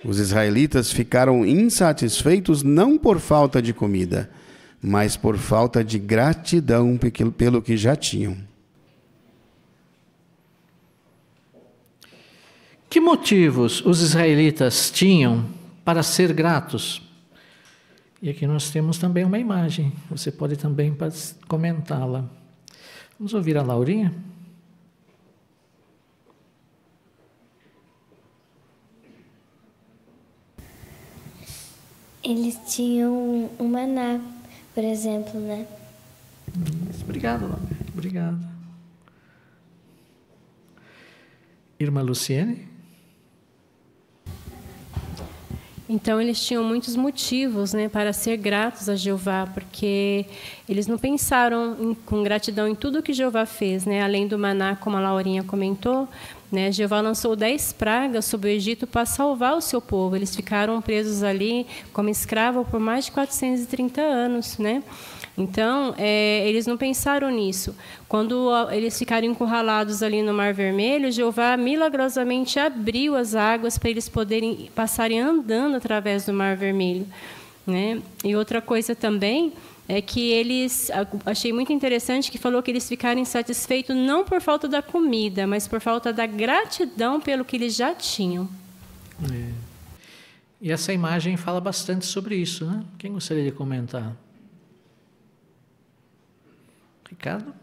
Os israelitas ficaram insatisfeitos não por falta de comida, mas por falta de gratidão pelo que já tinham. Que motivos os israelitas tinham para ser gratos? E aqui nós temos também uma imagem, você pode também comentá-la. Vamos ouvir a Laurinha? Eles tinham um maná, por exemplo, né? Obrigado, Laurinha. Obrigado. Irmã Luciene? Então, eles tinham muitos motivos, né, para ser gratos a Jeová, porque eles não pensaram com gratidão em tudo que Jeová fez, né? Além do maná, como a Laurinha comentou, né, Jeová lançou 10 pragas sobre o Egito para salvar o seu povo. Eles ficaram presos ali como escravos por mais de 430 anos, né? Então, eles não pensaram nisso. Quando eles ficaram encurralados ali no Mar Vermelho, Jeová milagrosamente abriu as águas para eles poderem passarem andando através do Mar Vermelho, né? E outra coisa também é que eles, achei muito interessante que falou que eles ficaram insatisfeitos não por falta da comida, mas por falta da gratidão pelo que eles já tinham. E essa imagem fala bastante sobre isso, né? Quem gostaria de comentar? Ricardo?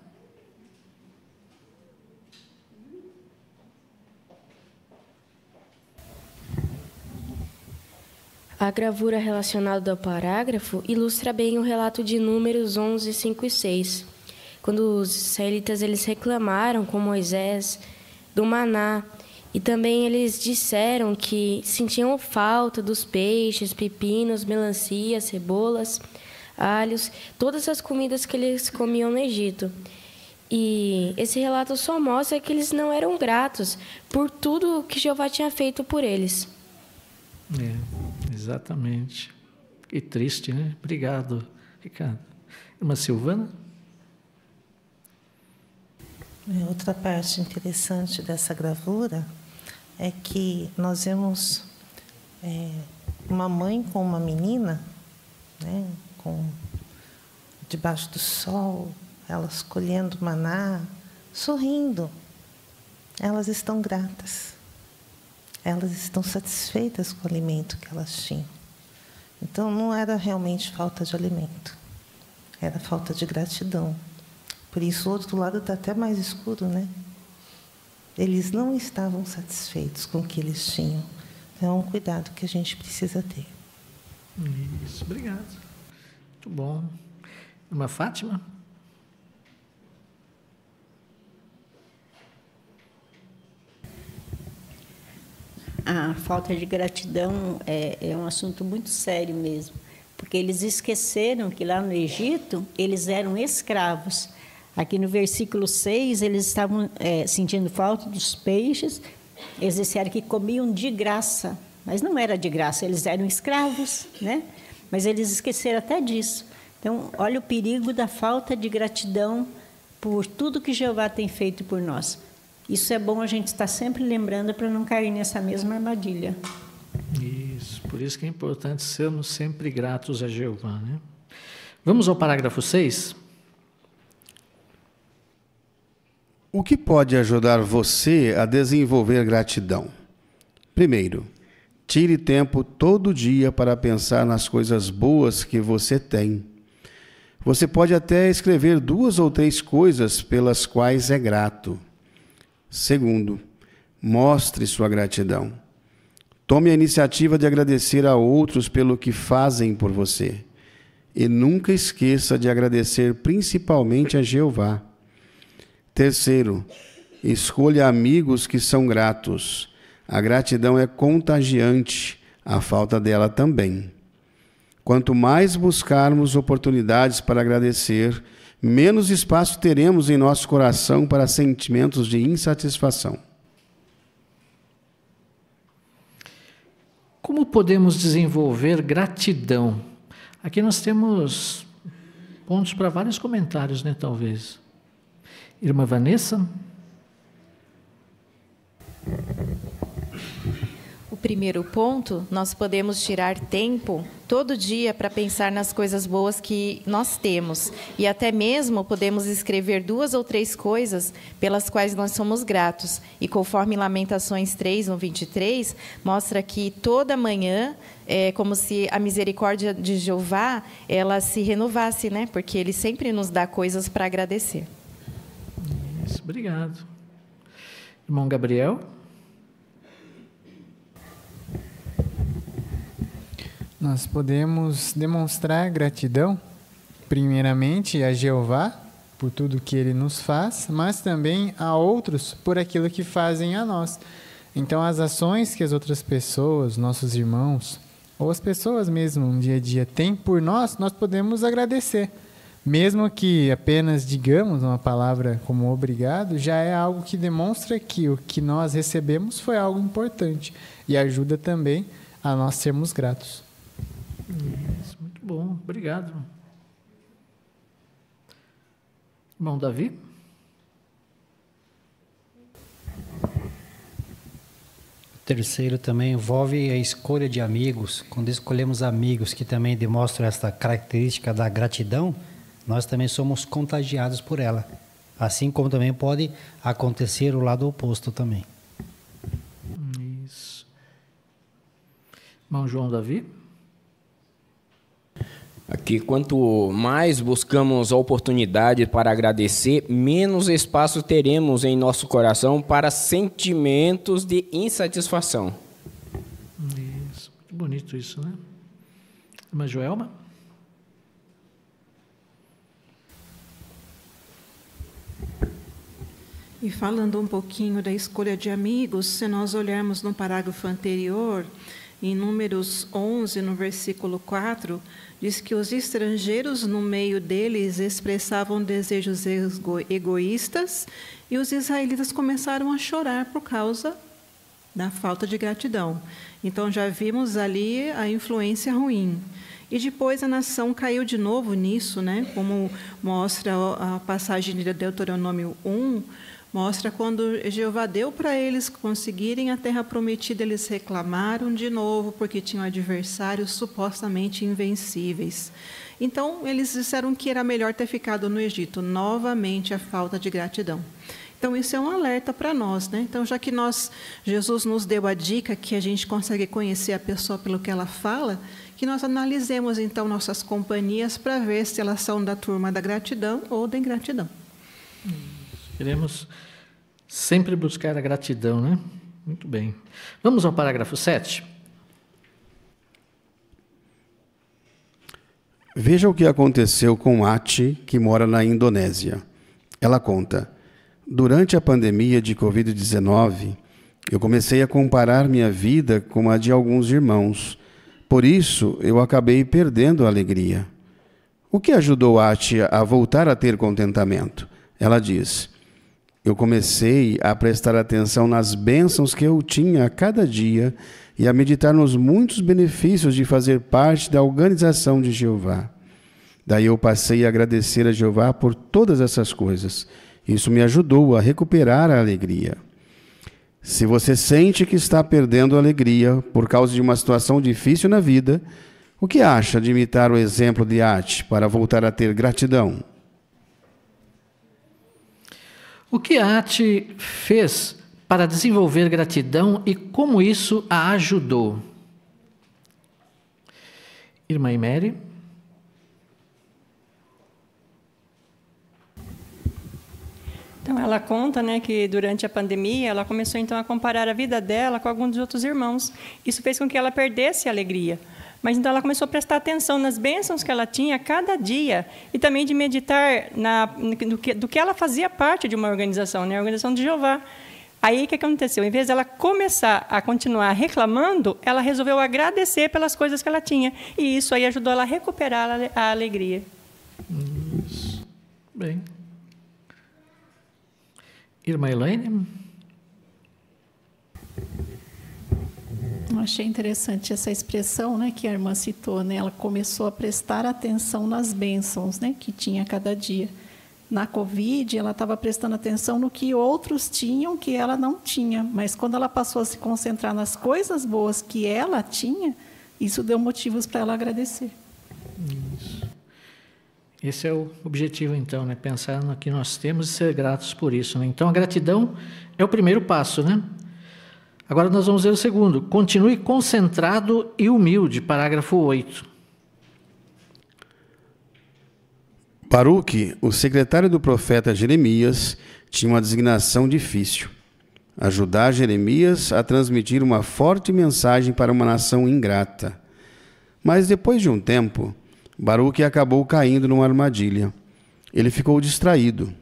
A gravura relacionada ao parágrafo ilustra bem o relato de Números 11, 5 e 6, quando os israelitas eles reclamaram com Moisés do maná, e também eles disseram que sentiam falta dos peixes, pepinos, melancias, cebolas, alhos, todas as comidas que eles comiam no Egito. E esse relato só mostra que eles não eram gratos por tudo que Jeová tinha feito por eles. Exatamente. Que triste, né? Obrigado, Ricardo. Irmã Silvana? Outra parte interessante dessa gravura é que nós vemos uma mãe com uma menina, né, debaixo do sol, elas colhendo maná, sorrindo. elas estão gratas. Elas estão satisfeitas com o alimento que elas tinham. Então, não era realmente falta de alimento. Era falta de gratidão. Por isso, o outro lado está até mais escuro, né? Eles não estavam satisfeitos com o que eles tinham. É um cuidado que a gente precisa ter. Isso, obrigado. Muito bom. Irmã Fátima? A falta de gratidão é um assunto muito sério mesmo, porque eles esqueceram que lá no Egito eles eram escravos. Aqui no versículo 6, eles estavam sentindo falta dos peixes, eles disseram que comiam de graça, mas não era de graça, eles eram escravos, né? Mas eles esqueceram até disso. Então, olha o perigo da falta de gratidão por tudo que Jeová tem feito por nós. Isso é bom a gente estar sempre lembrando para não cair nessa mesma armadilha. Isso, por isso que é importante sermos sempre gratos a Jeová, né? Vamos ao parágrafo 6. O que pode ajudar você a desenvolver gratidão? Primeiro, tire tempo todo dia para pensar nas coisas boas que você tem. Você pode até escrever 2 ou 3 coisas pelas quais é grato. Segundo, mostre sua gratidão. Tome a iniciativa de agradecer a outros pelo que fazem por você. E nunca esqueça de agradecer principalmente a Jeová. Terceiro, escolha amigos que são gratos. A gratidão é contagiante, a falta dela também. Quanto mais buscarmos oportunidades para agradecer, menos espaço teremos em nosso coração para sentimentos de insatisfação. Como podemos desenvolver gratidão? Aqui nós temos pontos para vários comentários, né, talvez. Irmã Vanessa? O primeiro ponto, nós podemos tirar tempo todo dia para pensar nas coisas boas que nós temos. E até mesmo podemos escrever 2 ou 3 coisas pelas quais nós somos gratos. E conforme Lamentações 3, no 23, mostra que toda manhã é como se a misericórdia de Jeová ela se renovasse, né? Porque Ele sempre nos dá coisas para agradecer. Isso, obrigado. Irmão Gabriel? Nós podemos demonstrar gratidão, primeiramente a Jeová, por tudo que Ele nos faz, mas também a outros por aquilo que fazem a nós. Então, as ações que as outras pessoas, nossos irmãos, ou as pessoas mesmo no dia a dia têm por nós, nós podemos agradecer. Mesmo que apenas digamos uma palavra como obrigado, já é algo que demonstra que o que nós recebemos foi algo importante e ajuda também a nós sermos gratos. Isso, muito bom, obrigado. Irmão Davi? O terceiro também envolve a escolha de amigos. Quando escolhemos amigos que também demonstram essa característica da gratidão, nós também somos contagiados por ela. Assim como também pode acontecer o lado oposto também. Isso. Irmão João Davi? Aqui, quanto mais buscamos a oportunidade para agradecer, menos espaço teremos em nosso coração para sentimentos de insatisfação. Isso, muito bonito isso, né? Irmã Joelma? E falando um pouquinho da escolha de amigos, se nós olharmos no parágrafo anterior, em Números 11, no versículo 4, diz que os estrangeiros no meio deles expressavam desejos egoístas e os israelitas começaram a chorar por causa da falta de gratidão. Então, já vimos ali a influência ruim. E depois a nação caiu de novo nisso, né? Como mostra a passagem de Deuteronômio 1, mostra quando Jeová deu para eles conseguirem a terra prometida, eles reclamaram de novo porque tinham adversários supostamente invencíveis. Então, eles disseram que era melhor ter ficado no Egito. Novamente, a falta de gratidão. Então, isso é um alerta para nós, né? Então, já que Jesus nos deu a dica que a gente consegue conhecer a pessoa pelo que ela fala, que nós analisemos, então, nossas companhias para ver se elas são da turma da gratidão ou da ingratidão. Queremos sempre buscar a gratidão, né? Muito bem. Vamos ao parágrafo 7. Veja o que aconteceu com Ati, que mora na Indonésia. Ela conta: durante a pandemia de Covid-19, eu comecei a comparar minha vida com a de alguns irmãos. Por isso, eu acabei perdendo a alegria. O que ajudou Ati a voltar a ter contentamento? Ela diz: eu comecei a prestar atenção nas bênçãos que eu tinha a cada dia e a meditar nos muitos benefícios de fazer parte da organização de Jeová. Daí eu passei a agradecer a Jeová por todas essas coisas. Isso me ajudou a recuperar a alegria. Se você sente que está perdendo a alegria por causa de uma situação difícil na vida, o que acha de imitar o exemplo de Ati para voltar a ter gratidão? O que Ati fez para desenvolver gratidão e como isso a ajudou? Irmã Mary? Então, ela conta, né, que durante a pandemia ela começou então a comparar a vida dela com alguns dos outros irmãos. Isso fez com que ela perdesse a alegria. Mas então ela começou a prestar atenção nas bênçãos que ela tinha a cada dia e também de meditar do que ela fazia parte de uma organização, né, a organização de Jeová. Aí o que aconteceu? Em vez de ela começar a continuar reclamando, ela resolveu agradecer pelas coisas que ela tinha. E isso aí ajudou ela a recuperar a alegria. Isso. Bem. Irmã Elaine? Eu achei interessante essa expressão, né, que a irmã citou, né? Ela começou a prestar atenção nas bênçãos, né, que tinha cada dia. Na Covid, ela estava prestando atenção no que outros tinham que ela não tinha, mas quando ela passou a se concentrar nas coisas boas que ela tinha, isso deu motivos para ela agradecer. Isso. Esse é o objetivo, então, né? Pensar no que nós temos e ser gratos por isso, né? Então, a gratidão é o primeiro passo, né? Agora nós vamos ver o segundo. Continue concentrado e humilde, parágrafo 8. Baruque, o secretário do profeta Jeremias, tinha uma designação difícil: ajudar Jeremias a transmitir uma forte mensagem para uma nação ingrata. Mas depois de um tempo, Baruque acabou caindo numa armadilha. Ele ficou distraído.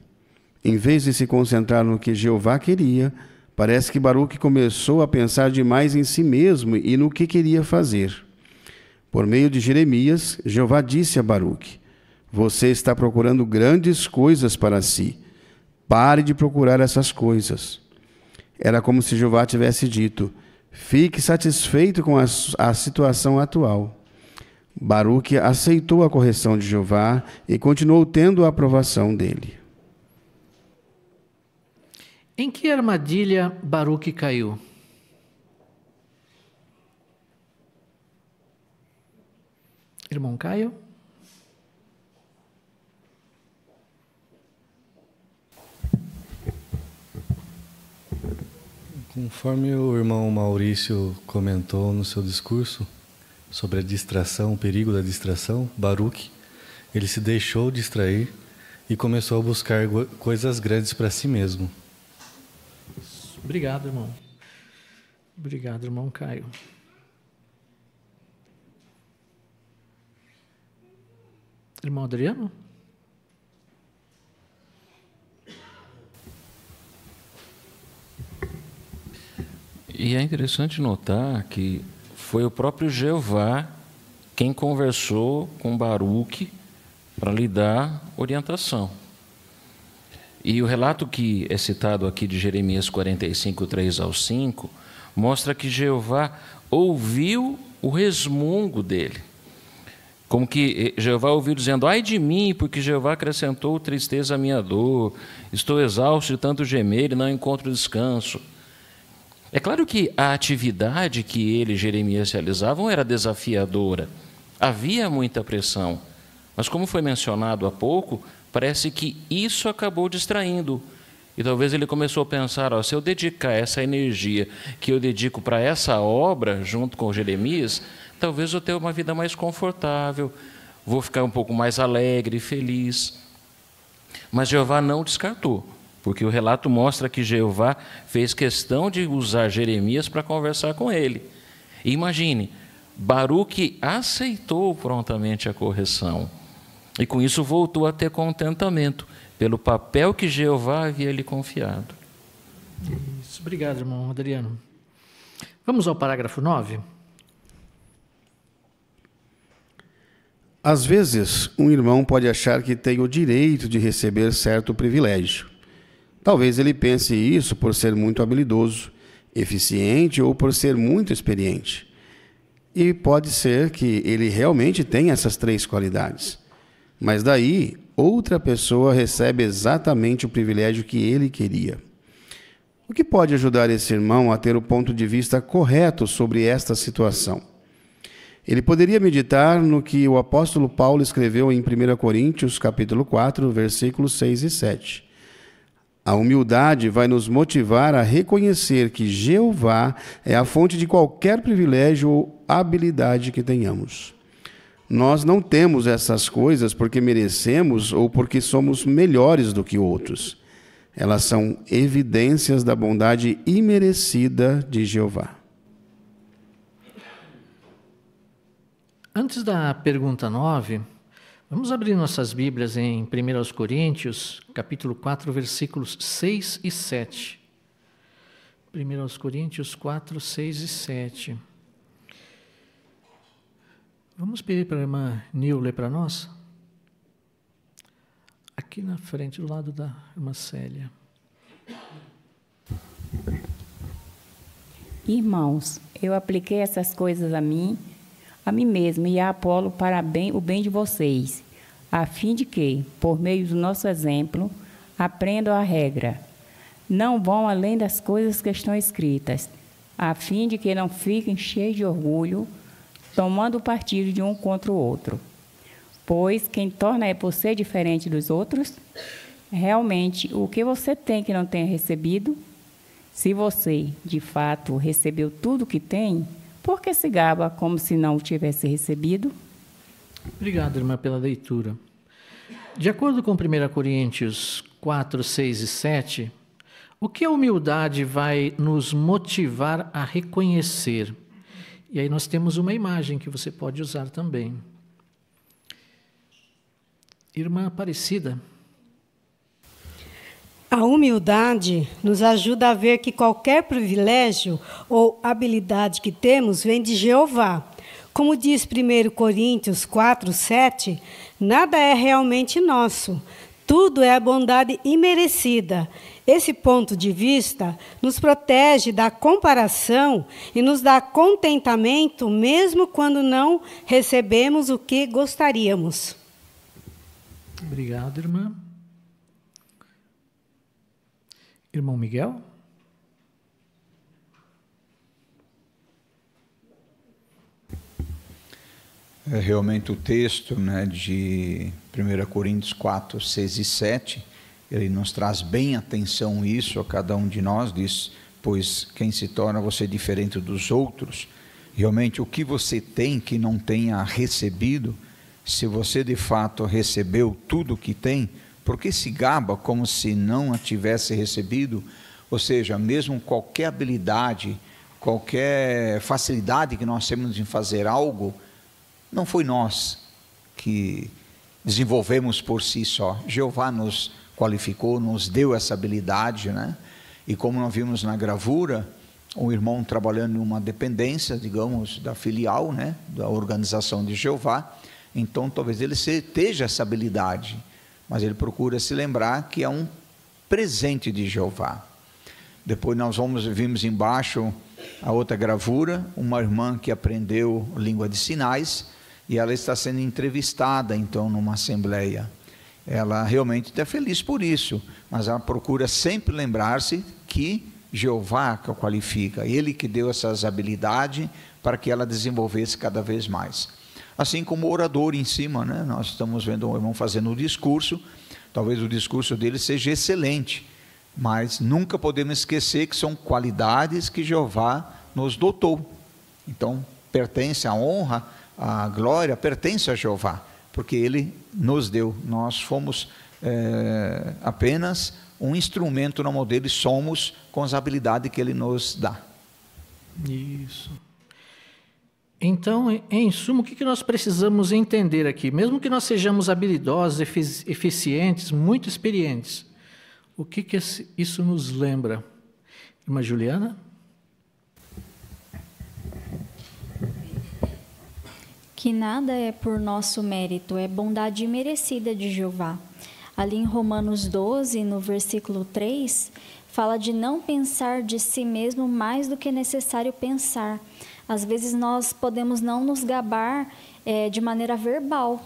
Em vez de se concentrar no que Jeová queria, parece que Baruque começou a pensar demais em si mesmo e no que queria fazer. Por meio de Jeremias, Jeová disse a Baruque: você está procurando grandes coisas para si. Pare de procurar essas coisas. Era como se Jeová tivesse dito: fique satisfeito com a situação atual. Baruque aceitou a correção de Jeová e continuou tendo a aprovação dele. Em que armadilha Baruque caiu? Irmão Caio? Conforme o irmão Maurício comentou no seu discurso sobre a distração, o perigo da distração, Baruque, ele se deixou distrair e começou a buscar coisas grandes para si mesmo. Obrigado, irmão. Obrigado, irmão Caio. Irmão Adriano? E é interessante notar que foi o próprio Jeová quem conversou com Baruque para lhe dar orientação. E o relato que é citado aqui de Jeremias 45, 3 ao 5, mostra que Jeová ouviu o resmungo dele. Como que Jeová ouviu dizendo: ai de mim, porque Jeová acrescentou tristeza à minha dor, estou exausto de tanto gemer e não encontro descanso. É claro que a atividade que ele e Jeremias realizavam era desafiadora, havia muita pressão, mas como foi mencionado há pouco, parece que isso acabou distraindo. E talvez ele começou a pensar, se eu dedicar essa energia que eu dedico para essa obra, junto com Jeremias, talvez eu tenha uma vida mais confortável, vou ficar um pouco mais alegre e feliz. Mas Jeová não descartou, porque o relato mostra que Jeová fez questão de usar Jeremias para conversar com ele. E imagine, Baruque aceitou prontamente a correção, e com isso voltou a ter contentamento, pelo papel que Jeová havia lhe confiado. Isso. Obrigado, irmão Adriano. Vamos ao parágrafo 9. Às vezes, um irmão pode achar que tem o direito de receber certo privilégio. Talvez ele pense isso por ser muito habilidoso, eficiente ou por ser muito experiente. E pode ser que ele realmente tenha essas 3 qualidades. Mas daí, outra pessoa recebe exatamente o privilégio que ele queria. O que pode ajudar esse irmão a ter o ponto de vista correto sobre esta situação? Ele poderia meditar no que o apóstolo Paulo escreveu em 1 Coríntios, capítulo 4, versículos 6 e 7. A humildade vai nos motivar a reconhecer que Jeová é a fonte de qualquer privilégio ou habilidade que tenhamos. Nós não temos essas coisas porque merecemos ou porque somos melhores do que outros. Elas são evidências da bondade imerecida de Jeová. Antes da pergunta 9, vamos abrir nossas Bíblias em 1 Coríntios, capítulo 4, versículos 6 e 7. 1 Coríntios 4, 6 e 7. Vamos pedir para a irmã Nil ler para nós? Aqui na frente, do lado da irmã Célia. Irmãos, eu apliquei essas coisas a mim mesmo e a Apolo para o bem de vocês, a fim de que, por meio do nosso exemplo, aprendam a regra. Não vão além das coisas que estão escritas, a fim de que não fiquem cheios de orgulho, tomando partido de um contra o outro. Pois quem torna é por ser diferente dos outros, realmente o que você tem que não tenha recebido? Se você, de fato, recebeu tudo o que tem, por que se gaba como se não o tivesse recebido? Obrigado, irmã, pela leitura. De acordo com 1 Coríntios 4, 6 e 7, o que a humildade vai nos motivar a reconhecer? E aí nós temos uma imagem que você pode usar também. Irmã Aparecida. A humildade nos ajuda a ver que qualquer privilégio ou habilidade que temos vem de Jeová. Como diz 1 Coríntios 4, 7, nada é realmente nosso, tudo é a bondade imerecida. Esse ponto de vista nos protege da comparação e nos dá contentamento mesmo quando não recebemos o que gostaríamos. Obrigado, irmã. Irmão Miguel? Realmente o texto, de 1 Coríntios 4, 6 e 7, ele nos traz bem atenção isso a cada um de nós, diz, pois quem se torna você diferente dos outros, realmente o que você tem que não tenha recebido, se você de fato recebeu tudo o que tem, por que se gaba como se não a tivesse recebido? Ou seja, mesmo qualquer habilidade, qualquer facilidade que nós temos em fazer algo, não foi nós que desenvolvemos por si só. Jeová nos qualificou, nos deu essa habilidade, E como nós vimos na gravura, um irmão trabalhando em uma dependência, digamos, da filial, da organização de Jeová, então talvez ele esteja essa habilidade, mas ele procura se lembrar que é um presente de Jeová. Depois nós vimos embaixo a outra gravura, uma irmã que aprendeu língua de sinais, e ela está sendo entrevistada então numa assembleia. Ela realmente está feliz por isso, mas ela procura sempre lembrar-se que Jeová que a qualifica, Ele que deu essas habilidades para que ela desenvolvesse cada vez mais. Assim como o orador em cima, nós estamos vendo o irmão fazendo o discurso, talvez o discurso dele seja excelente, mas nunca podemos esquecer que são qualidades que Jeová nos dotou. Então, pertence a honra, a glória, pertence a Jeová, porque Ele nos deu. Nós fomos apenas um instrumento na mão dele, somos com as habilidades que Ele nos dá. Isso. Então, em suma, o que nós precisamos entender aqui? Mesmo que nós sejamos habilidosos, eficientes, muito experientes, o que isso nos lembra? Irmã Juliana? Que nada é por nosso mérito, é bondade imerecida de Jeová. Ali em Romanos 12, no versículo 3, fala de não pensar de si mesmo mais do que é necessário pensar. Às vezes nós podemos não nos gabar de maneira verbal,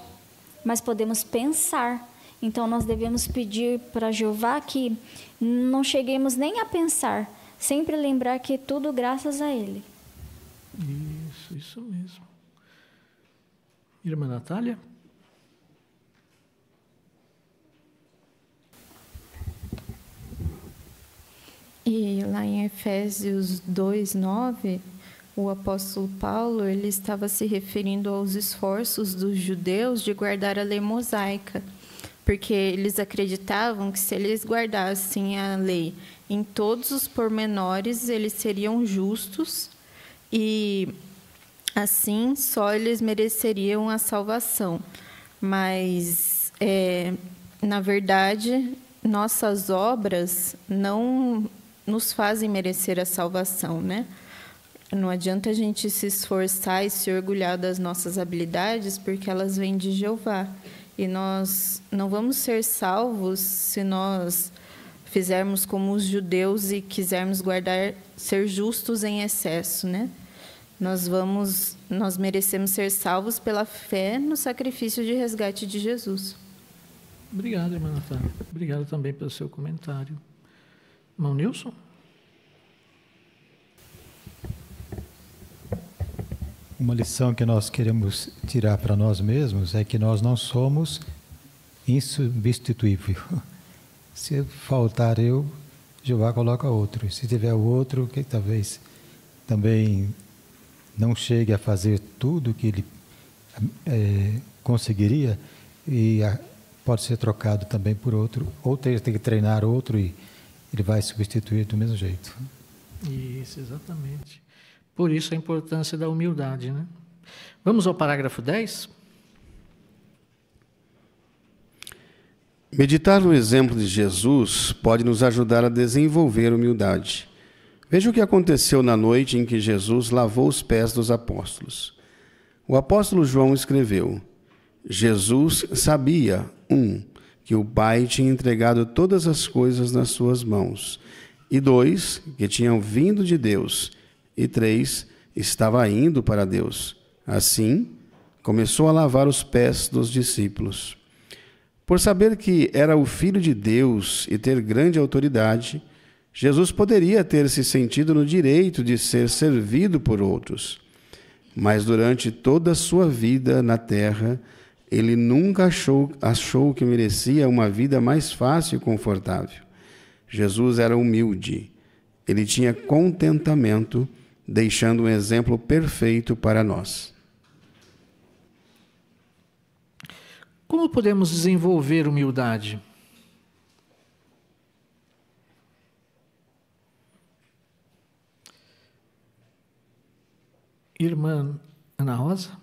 mas podemos pensar. Então nós devemos pedir para Jeová que não cheguemos nem a pensar, sempre lembrar que tudo graças a Ele. Isso mesmo. Irmã Natália? E lá em Efésios 2:9, o apóstolo Paulo, ele estava se referindo aos esforços dos judeus de guardar a lei mosaica, porque eles acreditavam que se eles guardassem a lei em todos os pormenores, eles seriam justos e assim só eles mereceriam a salvação. Mas, na verdade, nossas obras não nos fazem merecer a salvação, né? Não adianta a gente se esforçar e se orgulhar das nossas habilidades, porque elas vêm de Jeová. E nós não vamos ser salvos se nós fizermos como os judeus e quisermos ser justos em excesso, né? Nós merecemos ser salvos pela fé no sacrifício de resgate de Jesus. Obrigado, irmã Natália. Obrigado também pelo seu comentário. Irmão Nilson? Uma lição que nós queremos tirar para nós mesmos é que nós não somos insubstituíveis. Se faltar eu, Jeová coloca outro. Se tiver o outro, que talvez também não chegue a fazer tudo que ele conseguiria, e pode ser trocado também por outro, ou tem que treinar outro e ele vai substituir do mesmo jeito. Isso, exatamente. Por isso a importância da humildade, né? Vamos ao parágrafo 10? Meditar no exemplo de Jesus pode nos ajudar a desenvolver humildade. Veja o que aconteceu na noite em que Jesus lavou os pés dos apóstolos. O apóstolo João escreveu: Jesus sabia, que o Pai tinha entregado todas as coisas nas suas mãos, e 2, que tinham vindo de Deus, e 3, estava indo para Deus. Assim, começou a lavar os pés dos discípulos. Por saber que era o Filho de Deus e ter grande autoridade, Jesus poderia ter se sentido no direito de ser servido por outros. Mas durante toda a sua vida na terra, ele nunca achou que merecia uma vida mais fácil e confortável. Jesus era humilde. Ele tinha contentamento, deixando um exemplo perfeito para nós. Como podemos desenvolver humildade? Irmã Ana Rosa?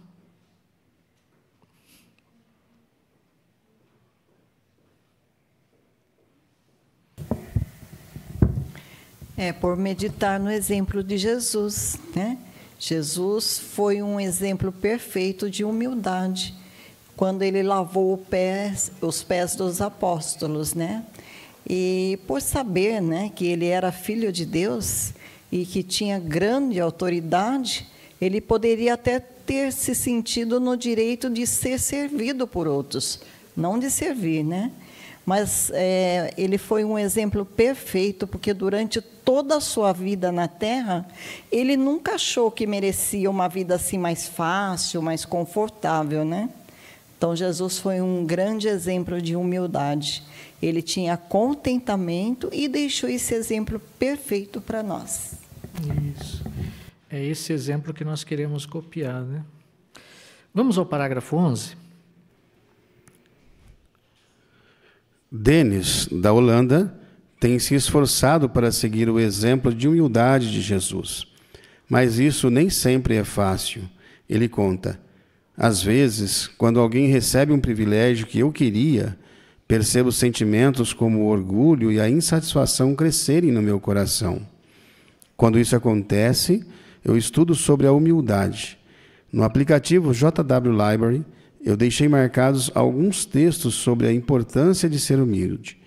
Por meditar no exemplo de Jesus, né? Jesus foi um exemplo perfeito de humildade, quando ele lavou os pés dos apóstolos, né? E por saber, né, que ele era filho de Deus e que tinha grande autoridade, ele poderia até ter se sentido no direito de ser servido por outros, não de servir, né? Mas ele foi um exemplo perfeito, porque durante toda a sua vida na Terra, ele nunca achou que merecia uma vida assim mais fácil, mais confortável, né? Então, Jesus foi um grande exemplo de humildade. Ele tinha contentamento e deixou esse exemplo perfeito para nós. Isso. É esse exemplo que nós queremos copiar, né? Vamos ao parágrafo 11. Denis, da Holanda, tem se esforçado para seguir o exemplo de humildade de Jesus. Mas isso nem sempre é fácil. Ele conta: às vezes, quando alguém recebe um privilégio que eu queria, percebo sentimentos como o orgulho e a insatisfação crescerem no meu coração. Quando isso acontece, eu estudo sobre a humildade. No aplicativo JW Library, eu deixei marcados alguns textos sobre a importância de ser humilde.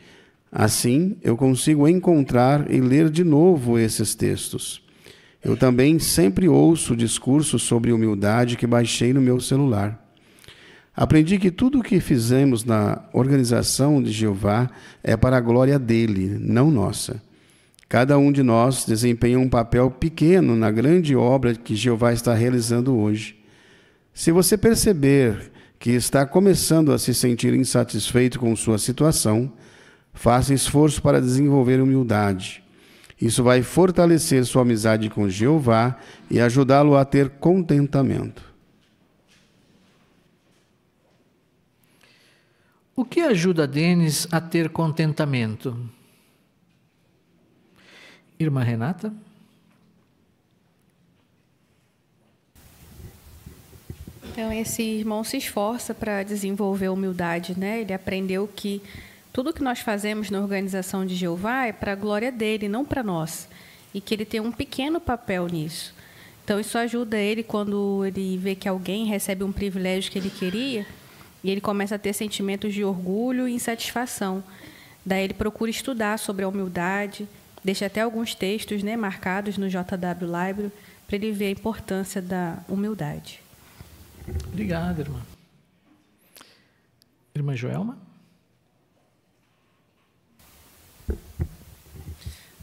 Assim, eu consigo encontrar e ler de novo esses textos. Eu também sempre ouço discursos sobre humildade que baixei no meu celular. Aprendi que tudo o que fizemos na organização de Jeová é para a glória dele, não nossa. Cada um de nós desempenha um papel pequeno na grande obra que Jeová está realizando hoje. Se você perceber que está começando a se sentir insatisfeito com sua situação, faça esforço para desenvolver humildade. Isso vai fortalecer sua amizade com Jeová e ajudá-lo a ter contentamento. O que ajuda Denis a ter contentamento? Irmã Renata? Então, esse irmão se esforça para desenvolver a humildade, né? Ele aprendeu que tudo que nós fazemos na organização de Jeová é para a glória dele, não para nós. E que ele tem um pequeno papel nisso. Então, isso ajuda ele quando ele vê que alguém recebe um privilégio que ele queria, e ele começa a ter sentimentos de orgulho e insatisfação. Daí ele procura estudar sobre a humildade, deixa até alguns textos, né, marcados no JW Library, para ele ver a importância da humildade. Obrigado, irmã. Irmã Joelma?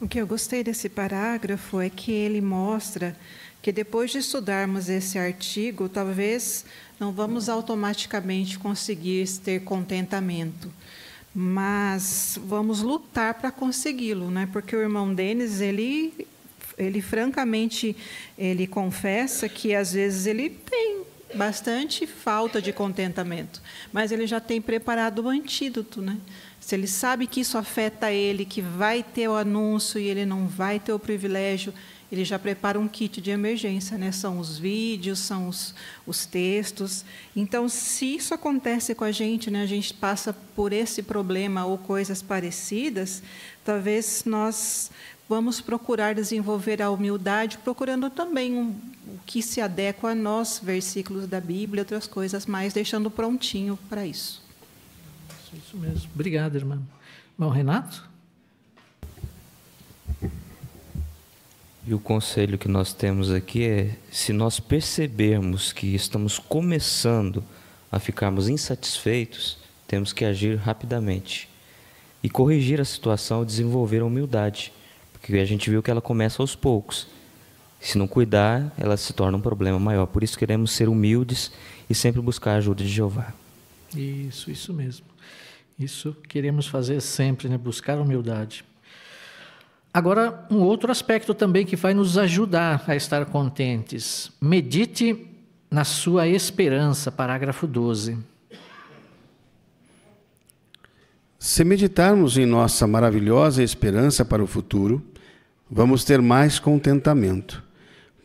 O que eu gostei desse parágrafo é que ele mostra que depois de estudarmos esse artigo, talvez não vamos automaticamente conseguir ter contentamento, mas vamos lutar para consegui-lo, né? Porque o irmão Denis, ele francamente, ele confessa que às vezes ele tem bastante falta de contentamento, mas ele já tem preparado o antídoto, né? Se ele sabe que isso afeta ele, que vai ter o anúncio e ele não vai ter o privilégio, ele já prepara um kit de emergência, né? São os vídeos, são os textos. Então, se isso acontece com a gente, né? A gente passa por esse problema ou coisas parecidas, talvez nós vamos procurar desenvolver a humildade, procurando também o que se adequa a nós, versículos da Bíblia, outras coisas mais, deixando prontinho para isso. Isso mesmo. Obrigado, irmã. Irmão Renato? E o conselho que nós temos aqui é, se nós percebermos que estamos começando a ficarmos insatisfeitos, temos que agir rapidamente e corrigir a situação, desenvolver a humildade, porque a gente viu que ela começa aos poucos. Se não cuidar, ela se torna um problema maior. Por isso queremos ser humildes e sempre buscar a ajuda de Jeová. Isso mesmo. Isso queremos fazer sempre, né? Buscar a humildade. Agora, um outro aspecto também que vai nos ajudar a estar contentes. Medite na sua esperança, parágrafo 12. Se meditarmos em nossa maravilhosa esperança para o futuro, vamos ter mais contentamento.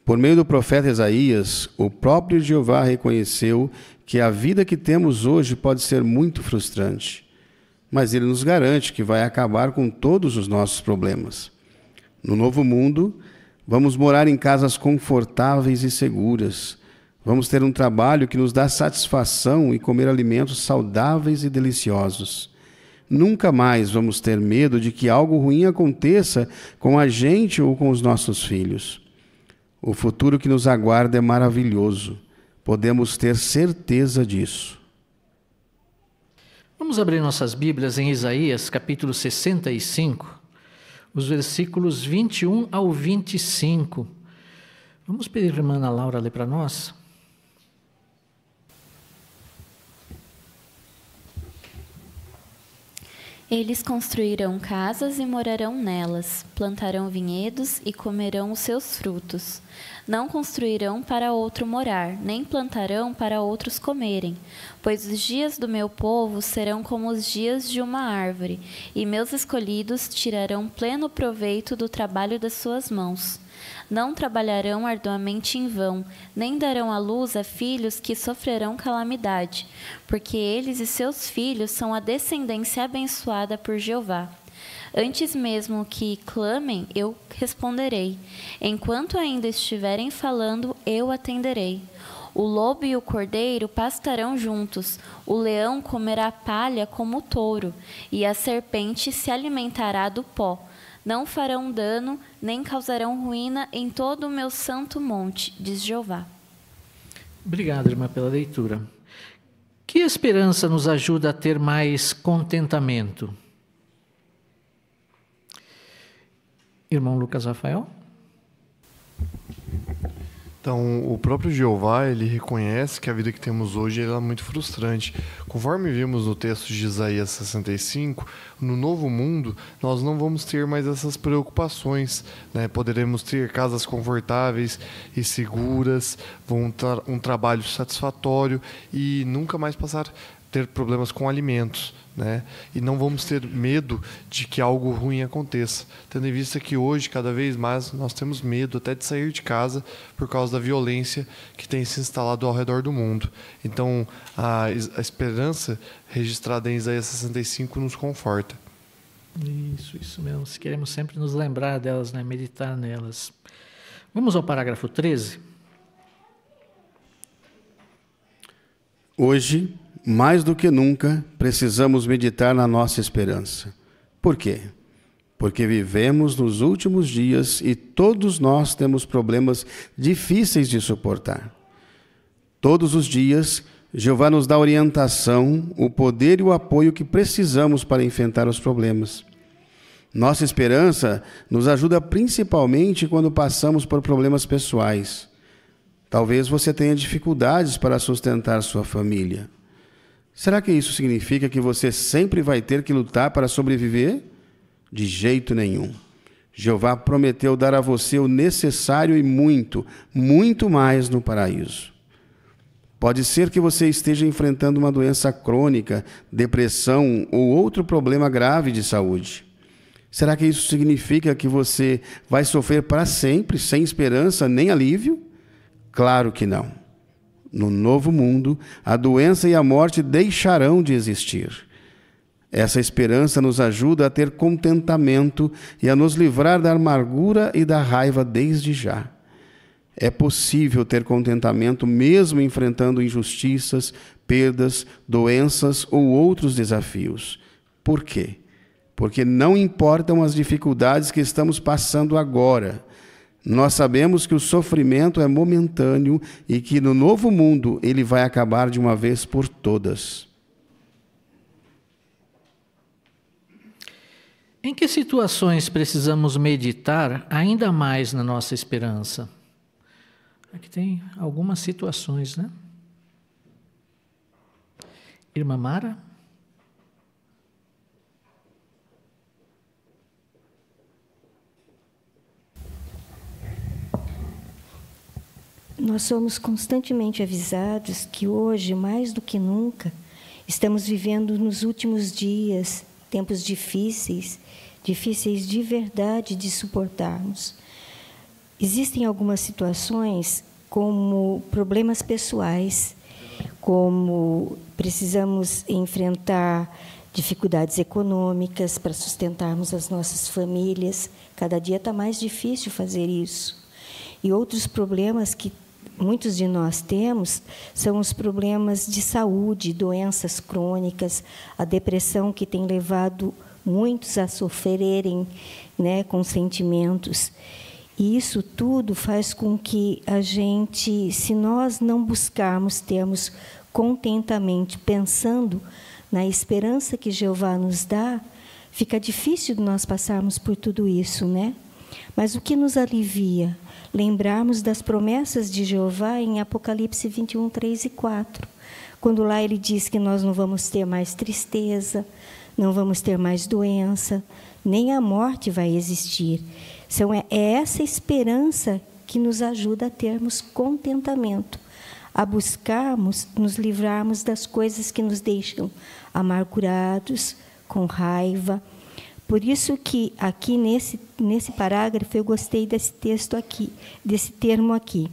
Por meio do profeta Isaías, o próprio Jeová reconheceu que a vida que temos hoje pode ser muito frustrante, mas ele nos garante que vai acabar com todos os nossos problemas. No novo mundo, vamos morar em casas confortáveis e seguras. Vamos ter um trabalho que nos dá satisfação e comer alimentos saudáveis e deliciosos. Nunca mais vamos ter medo de que algo ruim aconteça com a gente ou com os nossos filhos. O futuro que nos aguarda é maravilhoso. Podemos ter certeza disso. Vamos abrir nossas Bíblias em Isaías, capítulo 65, os versículos 21 ao 25. Vamos pedir a irmã Ana Laura ler para nós? Eles construirão casas e morarão nelas, plantarão vinhedos e comerão os seus frutos. Não construirão para outro morar, nem plantarão para outros comerem, pois os dias do meu povo serão como os dias de uma árvore, e meus escolhidos tirarão pleno proveito do trabalho das suas mãos. Não trabalharão arduamente em vão, nem darão à luz a filhos que sofrerão calamidade, porque eles e seus filhos são a descendência abençoada por Jeová. Antes mesmo que clamem, eu responderei. Enquanto ainda estiverem falando, eu atenderei. O lobo e o cordeiro pastarão juntos, o leão comerá palha como o touro, e a serpente se alimentará do pó. Não farão dano, nem causarão ruína em todo o meu santo monte, diz Jeová. Obrigado, irmã, pela leitura. Que esperança nos ajuda a ter mais contentamento? Irmão Lucas Rafael? Então, o próprio Jeová, ele reconhece que a vida que temos hoje ela é muito frustrante. Conforme vimos no texto de Isaías 65, no novo mundo, nós não vamos ter mais essas preocupações, né? Poderemos ter casas confortáveis e seguras, um trabalho satisfatório e nunca mais ter problemas com alimentos, né? E não vamos ter medo de que algo ruim aconteça, tendo em vista que hoje, cada vez mais, nós temos medo até de sair de casa por causa da violência que tem se instalado ao redor do mundo. Então, a esperança registrada em Isaías 65 nos conforta. Isso mesmo. Se queremos sempre nos lembrar delas, né? Meditar nelas. Vamos ao parágrafo 13. Hoje, mais do que nunca, precisamos meditar na nossa esperança. Por quê? Porque vivemos nos últimos dias e todos nós temos problemas difíceis de suportar. Todos os dias, Jeová nos dá orientação, o poder e o apoio que precisamos para enfrentar os problemas. Nossa esperança nos ajuda principalmente quando passamos por problemas pessoais. Talvez você tenha dificuldades para sustentar sua família. Será que isso significa que você sempre vai ter que lutar para sobreviver? De jeito nenhum. Jeová prometeu dar a você o necessário e muito, muito mais no paraíso. Pode ser que você esteja enfrentando uma doença crônica, depressão ou outro problema grave de saúde. Será que isso significa que você vai sofrer para sempre, sem esperança nem alívio? Claro que não. No novo mundo, a doença e a morte deixarão de existir. Essa esperança nos ajuda a ter contentamento e a nos livrar da amargura e da raiva desde já. É possível ter contentamento mesmo enfrentando injustiças, perdas, doenças ou outros desafios. Por quê? Porque não importam as dificuldades que estamos passando agora. Nós sabemos que o sofrimento é momentâneo e que no novo mundo ele vai acabar de uma vez por todas. Em que situações precisamos meditar ainda mais na nossa esperança? Aqui tem algumas situações, né? Irmã Mara? Nós somos constantemente avisados que hoje, mais do que nunca, estamos vivendo nos últimos dias, tempos difíceis de verdade de suportarmos. Existem algumas situações como problemas pessoais, como precisamos enfrentar dificuldades econômicas para sustentarmos as nossas famílias. Cada dia está mais difícil fazer isso. E outros problemas que muitos de nós temos são os problemas de saúde, doenças crônicas, a depressão que tem levado muitos a sofrerem, né, com sentimentos. E isso tudo faz com que a gente, se nós não buscarmos termos contentamento, pensando na esperança que Jeová nos dá, fica difícil de nós passarmos por tudo isso, né? Mas o que nos alivia? Lembrarmos das promessas de Jeová em Apocalipse 21, 3 e 4. Quando lá ele diz que nós não vamos ter mais tristeza, não vamos ter mais doença, nem a morte vai existir. É essa esperança que nos ajuda a termos contentamento, a buscarmos nos livrarmos das coisas que nos deixam amargurados, com raiva. Por isso que aqui nesse parágrafo eu gostei desse texto aqui, desse termo aqui.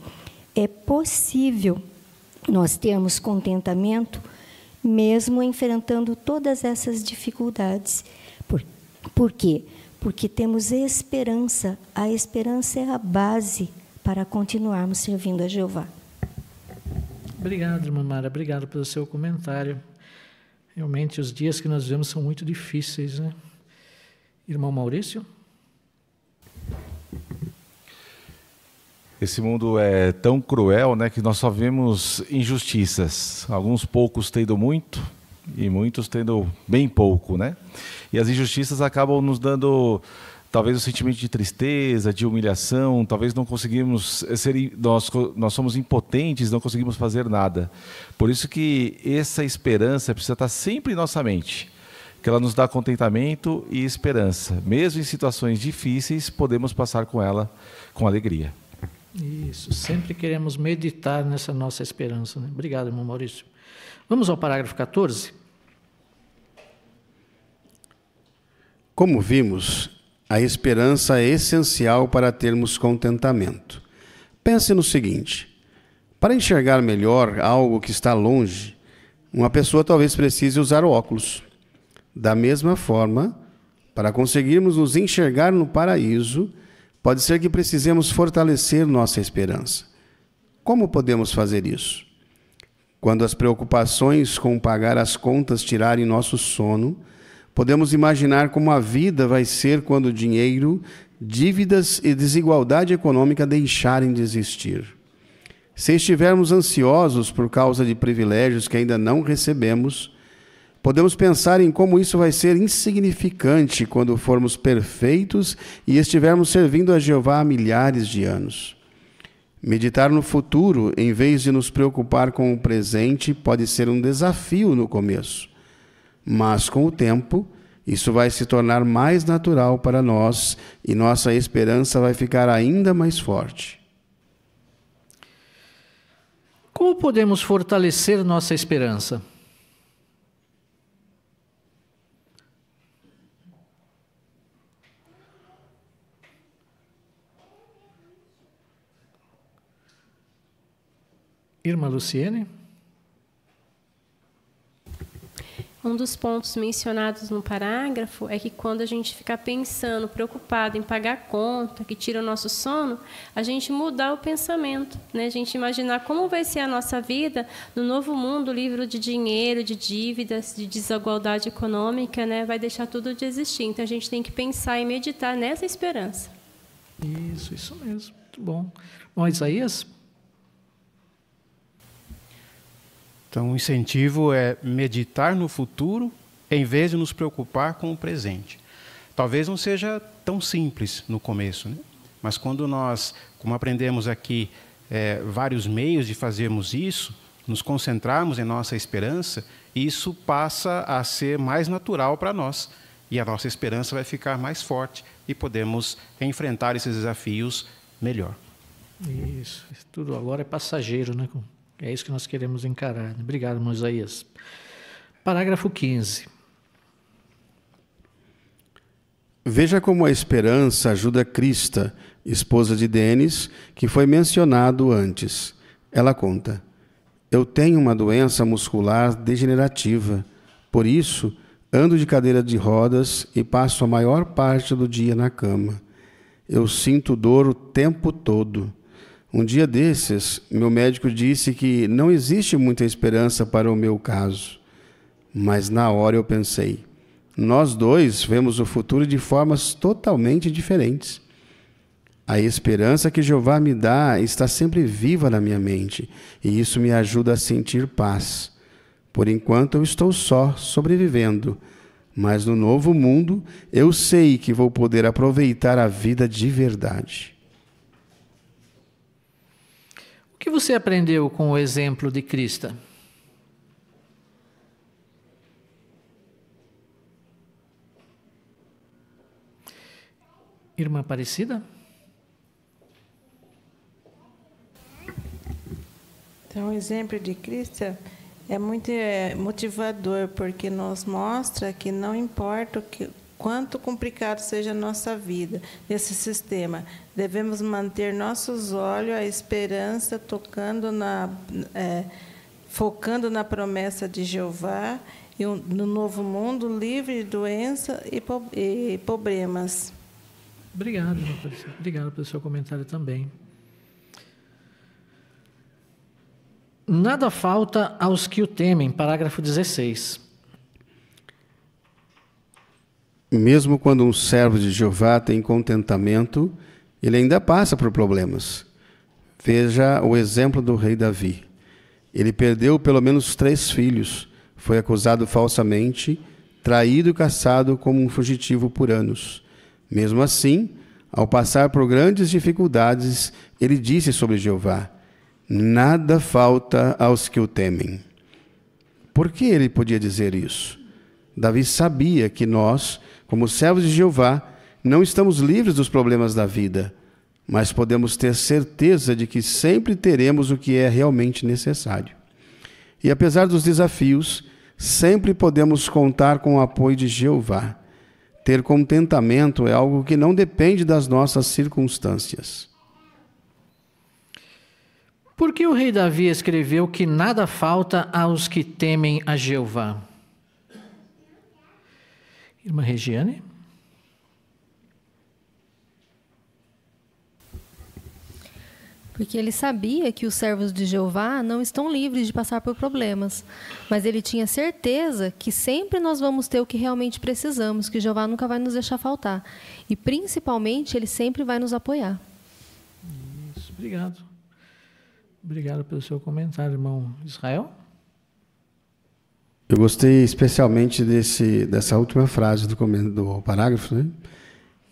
É possível nós termos contentamento mesmo enfrentando todas essas dificuldades. Por quê? Porque temos esperança. A esperança é a base para continuarmos servindo a Jeová. Obrigado, irmã Mara. Obrigado pelo seu comentário. Realmente, os dias que nós vivemos são muito difíceis, né? Irmão Maurício? Esse mundo é tão cruel, né, que nós só vemos injustiças. Alguns poucos tendo muito e muitos tendo bem pouco, né? E as injustiças acabam nos dando talvez um sentimento de tristeza, de humilhação. Talvez não conseguimos nós somos impotentes, não conseguimos fazer nada. Por isso que essa esperança precisa estar sempre em nossa mente, que ela nos dá contentamento e esperança. Mesmo em situações difíceis, podemos passar com ela com alegria. Isso, sempre queremos meditar nessa nossa esperança, né? Obrigado, irmão Maurício. Vamos ao parágrafo 14. Como vimos, a esperança é essencial para termos contentamento. Pense no seguinte: para enxergar melhor algo que está longe, uma pessoa talvez precise usar óculos. Da mesma forma, para conseguirmos nos enxergar no paraíso, pode ser que precisemos fortalecer nossa esperança. Como podemos fazer isso? Quando as preocupações com pagar as contas tirarem nosso sono, podemos imaginar como a vida vai ser quando o dinheiro, dívidas e desigualdade econômica deixarem de existir. Se estivermos ansiosos por causa de privilégios que ainda não recebemos, podemos pensar em como isso vai ser insignificante quando formos perfeitos e estivermos servindo a Jeová há milhares de anos. Meditar no futuro, em vez de nos preocupar com o presente, pode ser um desafio no começo. Mas, com o tempo, isso vai se tornar mais natural para nós e nossa esperança vai ficar ainda mais forte. Como podemos fortalecer nossa esperança? Irmã Luciene? Um dos pontos mencionados no parágrafo é que quando a gente fica pensando, preocupado em pagar a conta, que tira o nosso sono, a gente mudar o pensamento, né? A gente imaginar como vai ser a nossa vida no novo mundo, livre de dinheiro, de dívidas, de desigualdade econômica, né? Vai deixar tudo de existir. Então, a gente tem que pensar e meditar nessa esperança. Isso mesmo. Muito bom. Bom, Isaías? Então, o incentivo é meditar no futuro em vez de nos preocupar com o presente. Talvez não seja tão simples no começo, né? Mas quando nós, como aprendemos aqui, vários meios de fazermos isso, nos concentrarmos em nossa esperança, isso passa a ser mais natural para nós. E a nossa esperança vai ficar mais forte e podemos enfrentar esses desafios melhor. Isso tudo agora é passageiro, né? É isso que nós queremos encarar. Obrigado, irmão Isaías. Parágrafo 15. Veja como a esperança ajuda Crista, esposa de Denis, que foi mencionado antes. Ela conta: eu tenho uma doença muscular degenerativa, por isso ando de cadeira de rodas e passo a maior parte do dia na cama. Eu sinto dor o tempo todo. Um dia desses, meu médico disse que não existe muita esperança para o meu caso. Mas na hora eu pensei, nós dois vemos o futuro de formas totalmente diferentes. A esperança que Jeová me dá está sempre viva na minha mente, e isso me ajuda a sentir paz. Por enquanto eu estou só, sobrevivendo, mas no novo mundo eu sei que vou poder aproveitar a vida de verdade. O que você aprendeu com o exemplo de Crista? Irmã Aparecida? Então, o exemplo de Cristo é muito motivador, porque nos mostra que não importa quanto complicado seja a nossa vida nesse sistema, devemos manter nossos olhos, a esperança, focando na promessa de Jeová e no novo mundo livre de doença e problemas. Obrigado, obrigado pelo seu comentário também. Nada falta aos que o temem, parágrafo 16. Mesmo quando um servo de Jeová tem contentamento, ele ainda passa por problemas. Veja o exemplo do rei Davi. Ele perdeu pelo menos 3 filhos, foi acusado falsamente, traído e caçado como um fugitivo por anos. Mesmo assim, ao passar por grandes dificuldades, ele disse sobre Jeová: nada falta aos que o temem. Por que ele podia dizer isso? Davi sabia que nós, como servos de Jeová, não estamos livres dos problemas da vida, mas podemos ter certeza de que sempre teremos o que é realmente necessário. E apesar dos desafios, sempre podemos contar com o apoio de Jeová. Ter contentamento é algo que não depende das nossas circunstâncias. Por que o rei Davi escreveu que nada falta aos que temem a Jeová? Irmã Regiane? Porque ele sabia que os servos de Jeová não estão livres de passar por problemas, mas ele tinha certeza que sempre nós vamos ter o que realmente precisamos, que Jeová nunca vai nos deixar faltar. E, principalmente, ele sempre vai nos apoiar. Isso, obrigado. Obrigado pelo seu comentário, irmão Israel. Eu gostei especialmente dessa última frase do parágrafo, né?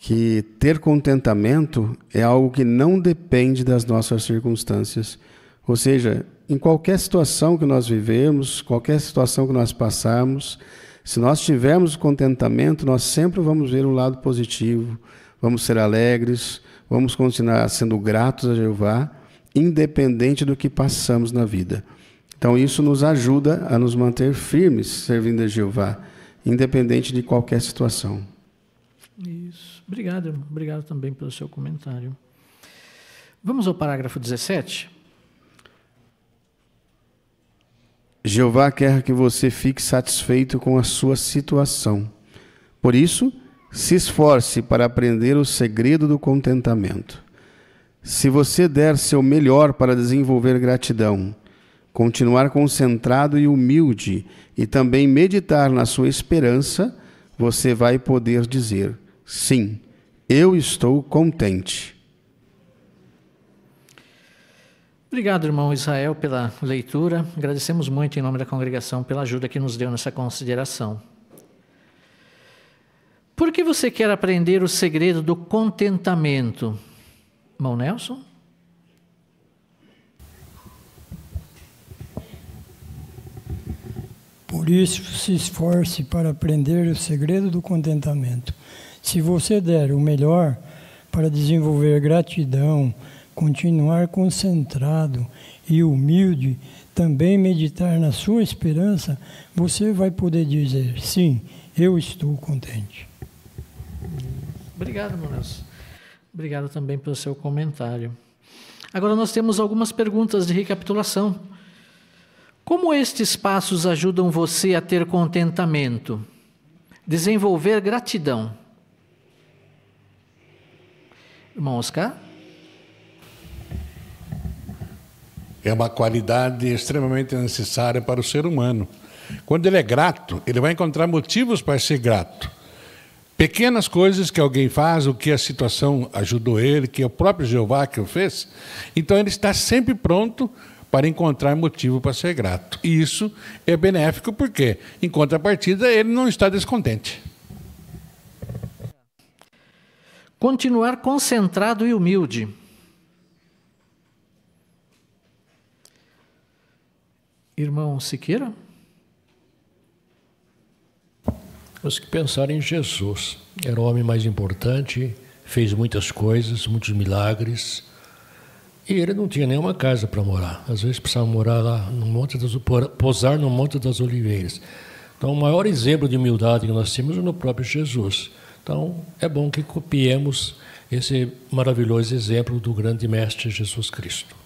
Que ter contentamento é algo que não depende das nossas circunstâncias. Ou seja, em qualquer situação que nós vivemos, qualquer situação que nós passarmos, se nós tivermos contentamento, nós sempre vamos ver o lado positivo, vamos ser alegres, vamos continuar sendo gratos a Jeová, independente do que passamos na vida. Então isso nos ajuda a nos manter firmes servindo a Jeová, independente de qualquer situação. Isso. Obrigado, irmão. Obrigado também pelo seu comentário. Vamos ao parágrafo 17. Jeová quer que você fique satisfeito com a sua situação. Por isso, se esforce para aprender o segredo do contentamento. Se você der seu melhor para desenvolver gratidão, continuar concentrado e humilde e também meditar na sua esperança, você vai poder dizer: sim, eu estou contente. Obrigado, irmão Israel, pela leitura. Agradecemos muito em nome da congregação pela ajuda que nos deu nessa consideração. Por que você quer aprender o segredo do contentamento? Irmão Nelson? Por isso, se esforce para aprender o segredo do contentamento. Se você der o melhor para desenvolver gratidão, continuar concentrado e humilde, também meditar na sua esperança, você vai poder dizer: sim, eu estou contente. Obrigado, irmão Nelson. Obrigado também pelo seu comentário. Agora nós temos algumas perguntas de recapitulação. Como estes passos ajudam você a ter contentamento? Desenvolver gratidão. Irmão Oscar? É uma qualidade extremamente necessária para o ser humano. Quando ele é grato, ele vai encontrar motivos para ser grato. Pequenas coisas que alguém faz, o que a situação ajudou ele, que é o próprio Jeová que o fez. Então ele está sempre pronto para encontrar motivo para ser grato. E isso é benéfico porque, em contrapartida, ele não está descontente. Continuar concentrado e humilde. Irmão Siqueira? Os que pensaram em Jesus. Era o homem mais importante, fez muitas coisas, muitos milagres, e ele não tinha nenhuma casa para morar. Às vezes precisava morar lá, pousar no Monte das Oliveiras. Então, o maior exemplo de humildade que nós temos é no próprio Jesus. Então, é bom que copiemos esse maravilhoso exemplo do grande Mestre Jesus Cristo.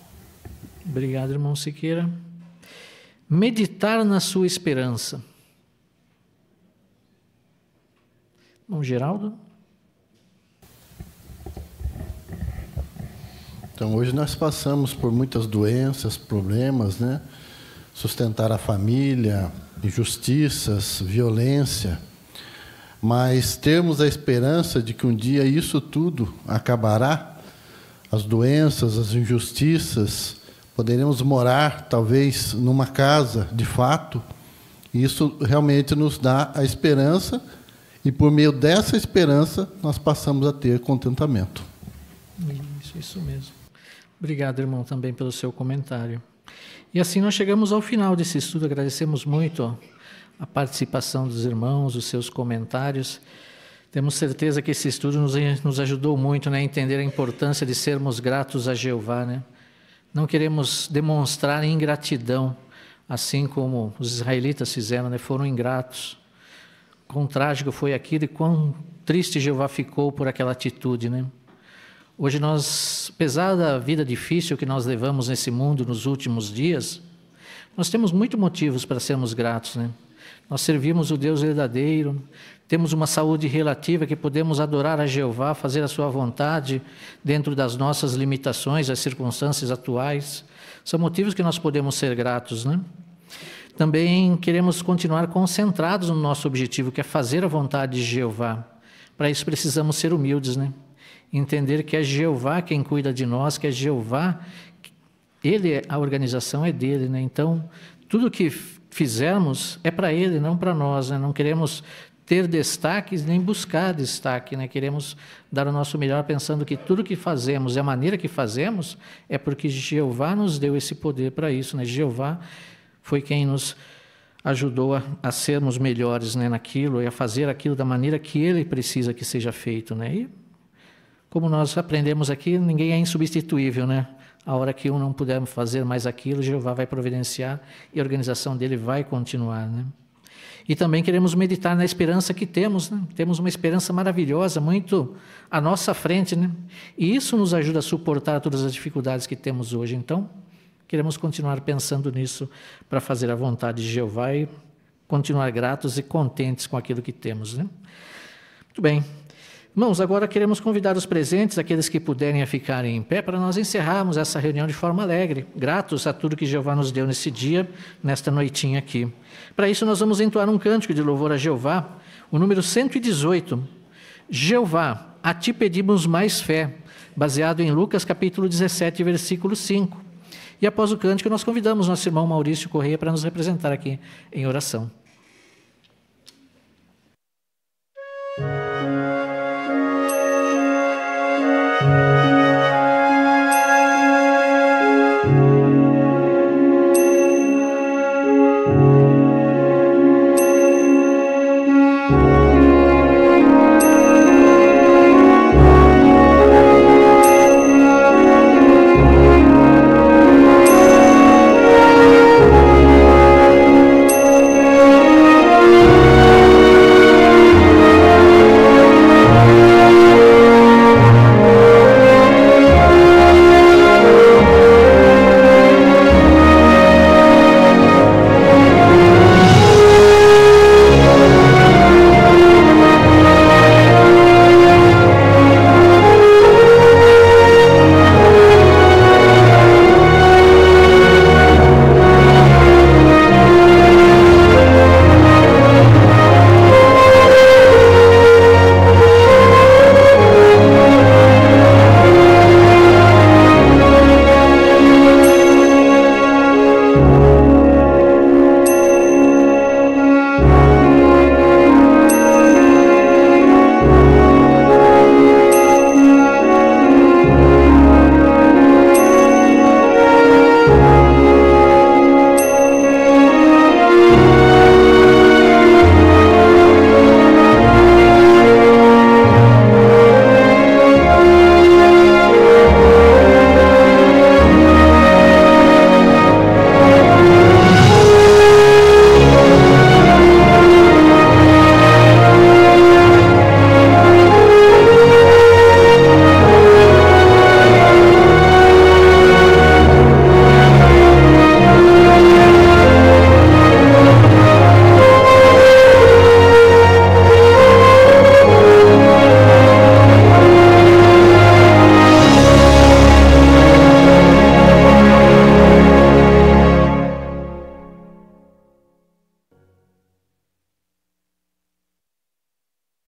Obrigado, irmão Siqueira. Meditar na sua esperança. Irmão Geraldo? Então, hoje nós passamos por muitas doenças, problemas, né? Sustentar a família, injustiças, violência, mas termos a esperança de que um dia isso tudo acabará, as doenças, as injustiças, poderemos morar talvez numa casa de fato, e isso realmente nos dá a esperança, e por meio dessa esperança nós passamos a ter contentamento. Isso mesmo. Obrigado, irmão, também pelo seu comentário. E assim nós chegamos ao final desse estudo. Agradecemos muito a participação dos irmãos, os seus comentários. Temos certeza que esse estudo nos ajudou muito, né, a entender a importância de sermos gratos a Jeová, né? Não queremos demonstrar ingratidão, assim como os israelitas fizeram, né? Foram ingratos. Quão trágico foi aquilo e quão triste Jeová ficou por aquela atitude, né? Hoje nós, apesar da vida difícil que nós levamos nesse mundo nos últimos dias, nós temos muitos motivos para sermos gratos, né? Nós servimos o Deus verdadeiro, temos uma saúde relativa que podemos adorar a Jeová, fazer a sua vontade dentro das nossas limitações, as circunstâncias atuais. São motivos que nós podemos ser gratos, né? Também queremos continuar concentrados no nosso objetivo, que é fazer a vontade de Jeová. Para isso precisamos ser humildes, né? Entender que é Jeová quem cuida de nós, que é Jeová, a organização é dele, né? Então, tudo que fizermos é para ele, não para nós, né? Não queremos ter destaques nem buscar destaque, né? Queremos dar o nosso melhor pensando que tudo que fazemos e a maneira que fazemos é porque Jeová nos deu esse poder para isso, né? Jeová foi quem nos ajudou a sermos melhores, né, naquilo e a fazer aquilo da maneira que ele precisa que seja feito, né? E como nós aprendemos aqui, ninguém é insubstituível, né? A hora que um não puder fazer mais aquilo, Jeová vai providenciar e a organização dele vai continuar, né? E também queremos meditar na esperança que temos, né? Temos uma esperança maravilhosa, muito à nossa frente, né? E isso nos ajuda a suportar todas as dificuldades que temos hoje. Então, queremos continuar pensando nisso para fazer a vontade de Jeová e continuar gratos e contentes com aquilo que temos, né? Muito bem. Irmãos, agora queremos convidar os presentes, aqueles que puderem a ficarem em pé, para nós encerrarmos essa reunião de forma alegre, gratos a tudo que Jeová nos deu nesse dia, nesta noitinha aqui. Para isso nós vamos entoar um cântico de louvor a Jeová, o número 118. Jeová, a ti pedimos mais fé, baseado em Lucas capítulo 17, versículo 5. E após o cântico nós convidamos nosso irmão Maurício Correia para nos representar aqui em oração.